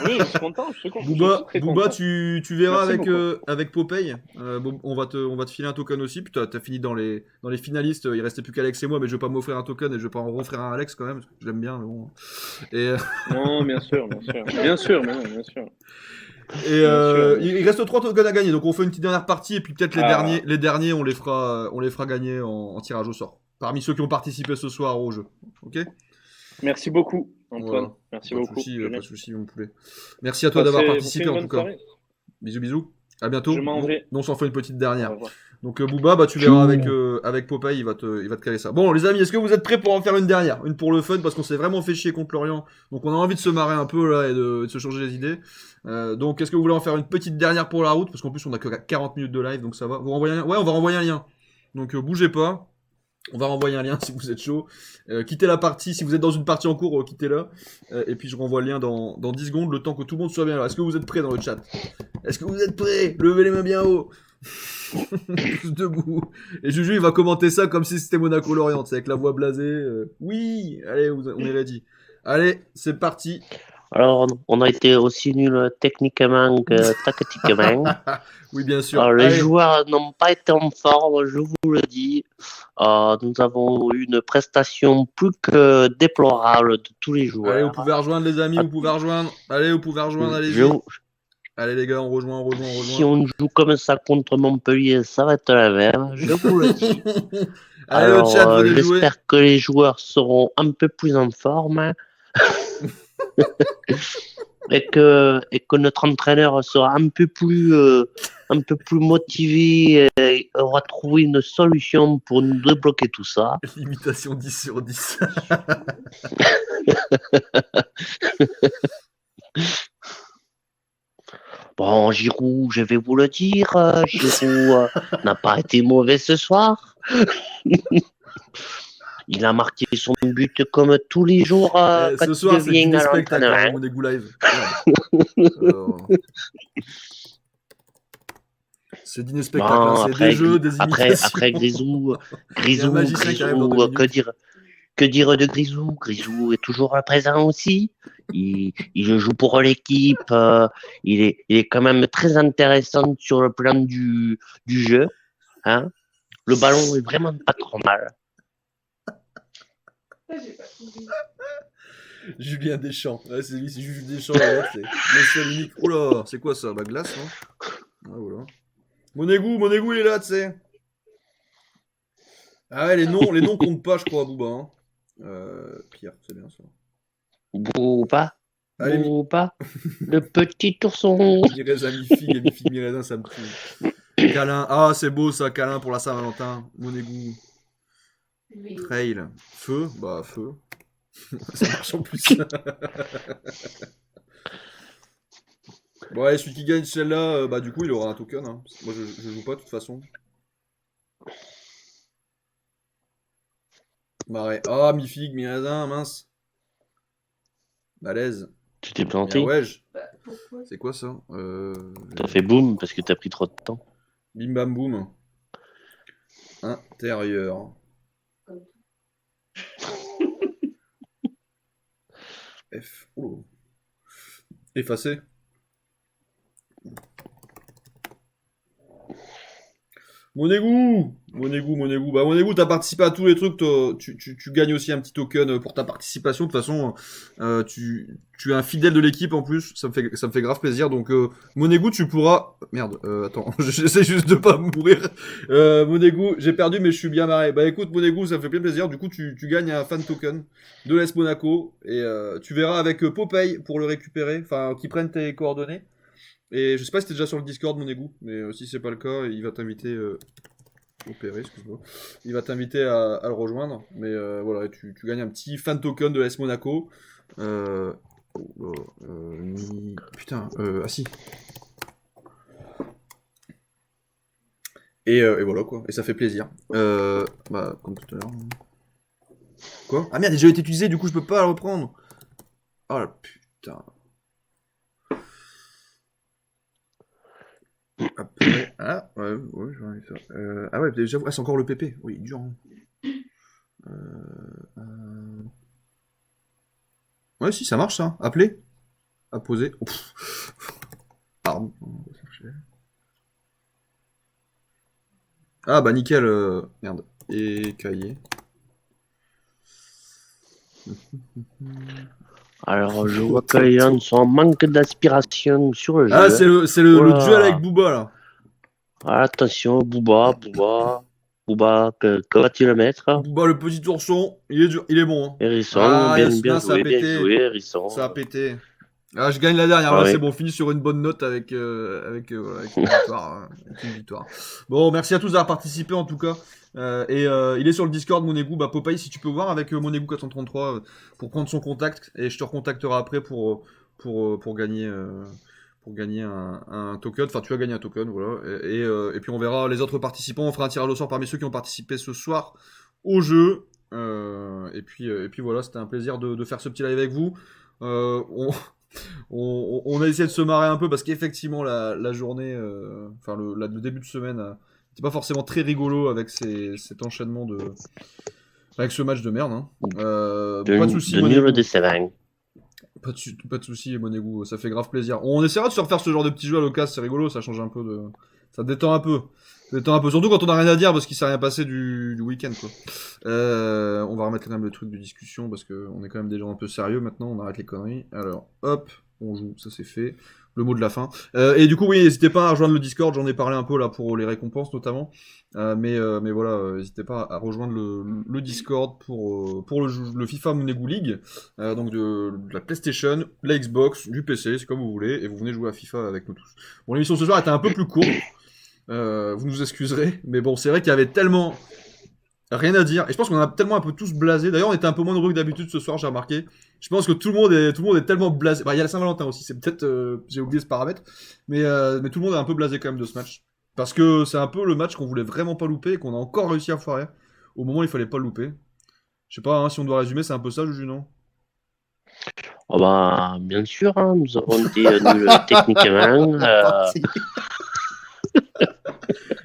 Oui, je suis content, je suis content. je Booba, suis très Booba, content. tu verras Merci avec Popeye. Bon, on va te filer un token aussi. Puis t'as fini dans les finalistes. Il restait plus qu'Alex et moi, mais je vais pas m'offrir un token et je vais pas en offrir un à Alex quand même, parce que je l'aime bien. Mais bon. Et, Non, bien sûr, bien sûr. Bien sûr, mais non, bien sûr. et Bien sûr. il reste 3 tokens à gagner, donc on fait une petite dernière partie et puis peut-être Ah. les derniers, on les fera gagner en tirage au sort. Parmi ceux qui ont participé ce soir au jeu. Ok? Merci beaucoup, Antoine. Voilà. Merci Pas de beaucoup. soucis, Julien. pas de soucis, mon poulet. Merci à toi d'avoir Passez participé une en bonne tout cas. soirée. Bisous, bisous. À bientôt. Je m'en vais. Non, on s'en fait une petite Au dernière. revoir. Donc Booba, bah tu verras avec Popeye, il va te caler ça. Bon les amis, est-ce que vous êtes prêts pour en faire une dernière? Une pour le fun, parce qu'on s'est vraiment fait chier contre Lorient. Donc on a envie de se marrer un peu là et de se changer les idées. Donc est-ce que vous voulez en faire une petite dernière pour la route? Parce qu'en plus on a que 40 minutes de live, donc ça va. Vous renvoyez un lien? Ouais, on va renvoyer un lien. Donc bougez pas. On va renvoyer un lien si vous êtes chaud. Quittez la partie, si vous êtes dans une partie en cours, quittez-la. Et puis je renvoie le lien dans 10 secondes, le temps que tout le monde soit bien là. Est-ce que vous êtes prêts dans le chat? Est-ce que vous êtes prêts? Levez les mains bien haut. Tous debout. Et Juju il va commenter ça comme si c'était Monaco-Lorient, avec la voix blasée. Oui, allez, on est ready. Allez, c'est parti. Alors, on a été aussi nuls techniquement que tactiquement. Oui, bien sûr. Alors, les Allez. joueurs n'ont pas été en forme, je vous le dis. Nous avons eu une prestation plus que déplorable de tous les joueurs. Allez, vous pouvez rejoindre les amis, vous pouvez rejoindre. Allez, vous pouvez rejoindre, allez-y. Allez les gars, on rejoint. Si on joue comme ça contre Montpellier, ça va être la même, je vous le dis. Allez, alors, le chat, venez jouer. j'espère que les joueurs seront un peu plus en forme. et que notre entraîneur sera un peu plus motivé et aura trouvé une solution pour nous débloquer tout ça. Limitation 10 sur 10. Bon, Giroud, je vais vous le dire, Giroud n'a pas été mauvais ce soir. Il a marqué son but comme tous les jours quand ce soir, il vient à l'entraînement. Monégo Live. C'est dîner spectacle, bon, c'est des jeux, des imitations. Après Grisou, que dire de Grisou? Grisou est toujours présent aussi. Il joue pour l'équipe. Il est quand même très intéressant sur le plan du jeu. Hein, le ballon est vraiment pas trop mal. Julien Deschamps. Ouais, c'est lui, c'est Julien Deschamps. Là, c'est le seul unique. Oh là, c'est quoi ça? La glace, non? Ouais, voilà. Monégo, il est là, tu sais. Ah ouais, les noms comptent pas, je crois, Booba. Hein. Pierre, c'est bien ça. Booba. Booba. Le petit ourson. Je dirais ça, mi-figue, mi-raisin, ça me tue. Câlin. Ah, c'est beau ça, câlin pour la Saint-Valentin. Monégo. Oui. Trail. Feu. Bah, feu. Ça marche en plus. Bon, allez, celui qui gagne celle-là, bah, du coup, il aura un token. Hein. Moi, je joue pas de toute façon. Marais. Ah, mi-figue, mi-raisin, mince. Malaise. Tu t'es planté? Ouais. Bah, pourquoi? C'est quoi ça? T'as fait boum parce que t'as pris trop de temps. Bim bam boum. Intérieur. F. Oh. Effacé. Monégo, bah Monégo, t'as participé à tous les trucs, tu gagnes aussi un petit token pour ta participation. De toute façon, tu es un fidèle de l'équipe en plus, ça me fait grave plaisir. Donc Monégo, tu pourras. Merde, attends, j'essaie juste de pas mourir. Monégo, j'ai perdu mais je suis bien marré. Bah écoute Monégo, ça me fait bien plaisir. Du coup, tu gagnes un fan token de l'AS Monaco et tu verras avec Popeye pour le récupérer, enfin qui prenne tes coordonnées. Et je sais pas si t'es déjà sur le Discord, Monégo, mais si c'est pas le cas, il va t'inviter. Opérer, excuse-moi. Il va t'inviter à le rejoindre. Mais voilà, tu gagnes un petit fan token de l'AS Monaco. Putain, ah si. Et voilà quoi, et ça fait plaisir. Bah, comme tout à l'heure. Quoi? Ah merde, il a déjà été utilisé, du coup je peux pas la reprendre. Oh la putain. Après, ah, ouais, j'en ai fait. Ah ouais, j'avoue, ah, c'est encore le PP. Oui, dur. Hein. Euh... Ouais, si, ça marche ça. Appeler. Apposer. Oh, pardon. Ah bah nickel. Merde. Et cahier. Alors, je vois que les gens sont en manque d'aspiration sur le Ah, jeu. c'est le Voilà. duel avec Booba là. Attention, Booba, que va-t-il mettre? Booba, le petit ourson, il est dur, il est bon. Hein. Hérisson, Ah, bien Yasmina, ça a pété. joué, Hérisson. Ça a pété. Ah, je gagne la dernière, Ah là, c'est ouais. bon, on finit sur une bonne note voilà, avec une victoire. Avec une victoire. Bon, merci à tous d'avoir participé en tout cas. Il est sur le Discord, Monégou. Bah, Popeye, si tu peux voir avec Monégou 433 pour prendre son contact, et je te recontacterai après pour gagner un token. Enfin, tu as gagné un token, voilà. Et puis on verra les autres participants. On fera un tirage au sort parmi ceux qui ont participé ce soir au jeu. Et puis voilà, c'était un plaisir de faire ce petit live avec vous. On a essayé de se marrer un peu parce qu'effectivement la journée, enfin le début de semaine, c'était pas forcément très rigolo avec cet enchaînement avec ce match de merde. Hein. Pas de soucis, De nul Monégou. décevant. Pas de soucis, Monégou, ça fait grave plaisir. On essaiera de se refaire ce genre de petits jeux à l'occasion, c'est rigolo, ça change un peu de. Ça détend un peu. Ça détend un peu. Surtout quand on a rien à dire parce qu'il s'est rien passé du week-end, quoi. On va remettre quand même le truc de discussion parce qu'on est quand même des gens un peu sérieux maintenant, on arrête les conneries. Alors, hop, on joue, ça c'est fait. Le mot de la fin. Et du coup, oui, n'hésitez pas à rejoindre le Discord, j'en ai parlé un peu là pour les récompenses notamment. Mais voilà, n'hésitez pas à rejoindre le Discord pour le FIFA Monégou League. Donc de la PlayStation, la Xbox, du PC, c'est comme vous voulez, et vous venez jouer à FIFA avec nous tous. Bon, l'émission ce soir était un peu plus courte, vous nous excuserez, mais bon, c'est vrai qu'il y avait tellement rien à dire, et je pense qu'on a tellement un peu tous blasé. D'ailleurs, on était un peu moins nombreux que d'habitude ce soir, j'ai remarqué. Je pense que tout le monde est tellement blasé. Bah, il y a la Saint-Valentin aussi, c'est peut-être, j'ai oublié ce paramètre, mais tout le monde est un peu blasé quand même de ce match. Parce que c'est un peu le match qu'on voulait vraiment pas louper, et qu'on a encore réussi à foirer. Au moment où il fallait pas le louper. Je sais pas, hein, si on doit résumer, c'est un peu ça, Juju, non? Oh bah, bien sûr, hein, nous avons été nuls techniquement.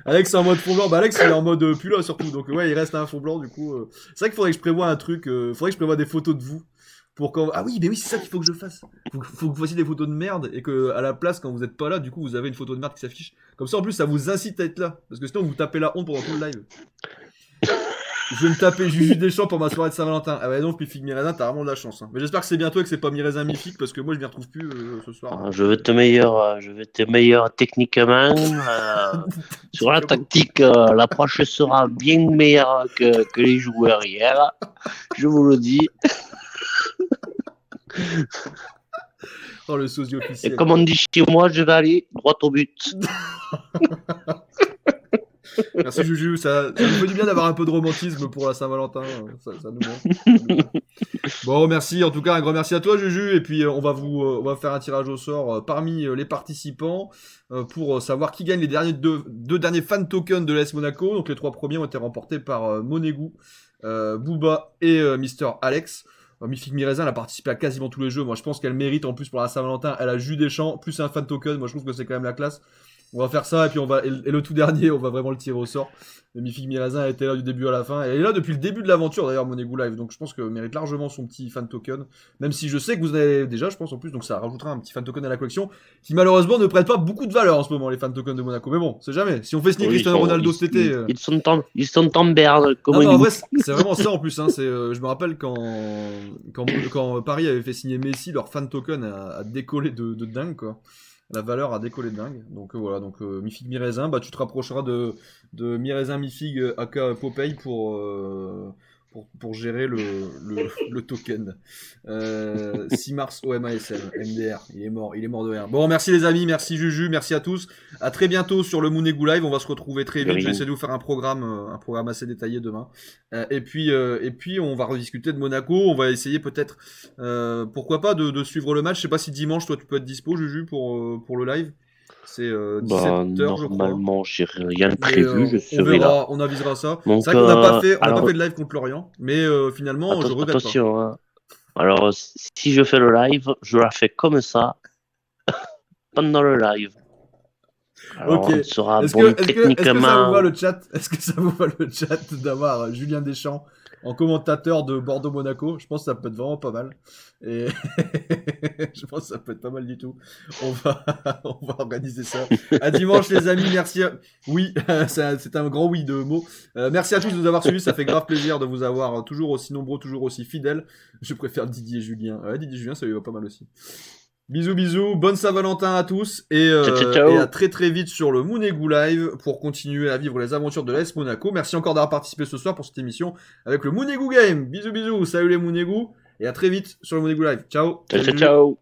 Alex est en mode fond blanc. Bah Alex il est en mode pull là surtout. Donc ouais, il reste à un fond blanc du coup. C'est vrai qu'il faudrait que je prévoie un truc. Faudrait que je prévoie des photos de vous. Pour quand... Ah oui, mais oui, c'est ça qu'il faut que je fasse. Faut que vous fassiez des photos de merde et que à la place, quand vous êtes pas là, du coup, vous avez une photo de merde qui s'affiche. Comme ça, en plus, ça vous incite à être là. Parce que sinon, vous tapez la honte pendant tout le live. Je vais me taper Juju Deschamps pour ma soirée de Saint-Valentin. Ah bah donc, Mifik Miresin, t'as vraiment de la chance. Hein. Mais j'espère que c'est bientôt et que c'est pas Miresin Mifik parce que moi, je m'y retrouve plus ce soir. Je vais être meilleur techniquement. Sur la tactique, l'approche sera bien meilleure que les joueurs hier. Je vous le dis. Oh, le sosie officiel. Et comme on dit chez moi, je vais aller droit au but. Merci Juju, ça nous fait du bien d'avoir un peu de romantisme pour la Saint-Valentin, ça nous manque. Bon, merci, en tout cas un grand merci à toi Juju, et puis on va faire un tirage au sort parmi les participants pour savoir qui gagne les deux derniers fan tokens de l'AS Monaco. Donc les 3 premiers ont été remportés par Monégou, Booba et Mister Alex. Mifik Miresin, elle a participé à quasiment tous les jeux. Moi je pense qu'elle mérite en plus pour la Saint-Valentin. Elle a Jus Deschamps plus un fan token. Moi je trouve que c'est quand même la classe. On va faire ça et puis et le tout dernier, on va vraiment le tirer au sort. Mifik Miresin a été là du début à la fin. Elle est là depuis le début de l'aventure d'ailleurs, Monégou Live. Donc je pense qu'elle mérite largement son petit fan token. Même si je sais que vous en avez déjà, je pense en plus. Donc ça rajoutera un petit fan token à la collection. Qui malheureusement ne prête pas beaucoup de valeur en ce moment, les fan tokens de Monaco. Mais bon, c'est jamais. Si on fait signer Cristiano Ronaldo cet été. Ils sont en berne. Non, mais en vrai, c'est vraiment ça en plus. Hein. Je me rappelle quand Paris avait fait signer Messi, leur fan token a décollé de dingue quoi. La valeur a décollé de dingue. Donc voilà, donc Mifig Miresin, bah tu te rapprocheras de Miresin Mifig aka Popeye pour gérer le token. 6 mars OMASM, MDR, il est mort de rien. Bon, merci les amis, merci Juju, merci à tous. À très bientôt sur le Moonegoo Live, on va se retrouver très vite. Je vais essayer de vous faire un programme assez détaillé demain. Et puis on va rediscuter de Monaco, on va essayer peut-être, pourquoi pas, de suivre le match. Je sais pas si dimanche, toi tu peux être dispo Juju pour le live. C'est 17 Bah, heures, je crois. normalement, j'ai rien de Mais, prévu, je on serai là. verra, on avisera ça. Donc, C'est vrai qu'on n'a pas fait, on n'a alors, pas fait de live contre Lorient, mais finalement, je regrette pas. attention, hein. Alors, si je fais le live, je la fais comme ça pendant le live. Alors, Ok. on sera Est-ce bon que ça vous va techniquement. le chat? Est-ce que ça vous va le chat d'avoir Julien Deschamps en commentateur de Bordeaux-Monaco? Je pense que ça peut être vraiment pas mal. Et je pense que ça peut être pas mal du tout. On va, on va organiser ça. À dimanche, les amis. Merci. Oui, c'est un grand oui de mots. Merci à tous de nous avoir suivis. Ça fait grave plaisir de vous avoir toujours aussi nombreux, toujours aussi fidèles. Je préfère Didier Julien. Ouais, Didier Julien, ça lui va pas mal aussi. Bisous, bisous, bonne Saint-Valentin à tous Ciao. et à très très vite sur le Mounegou Live pour continuer à vivre les aventures de l'AS Monaco. Merci encore d'avoir participé ce soir pour cette émission avec le Mounegou Game. Bisous, bisous, salut les Mounegou et à très vite sur le Mounegou Live. Ciao. Ciao.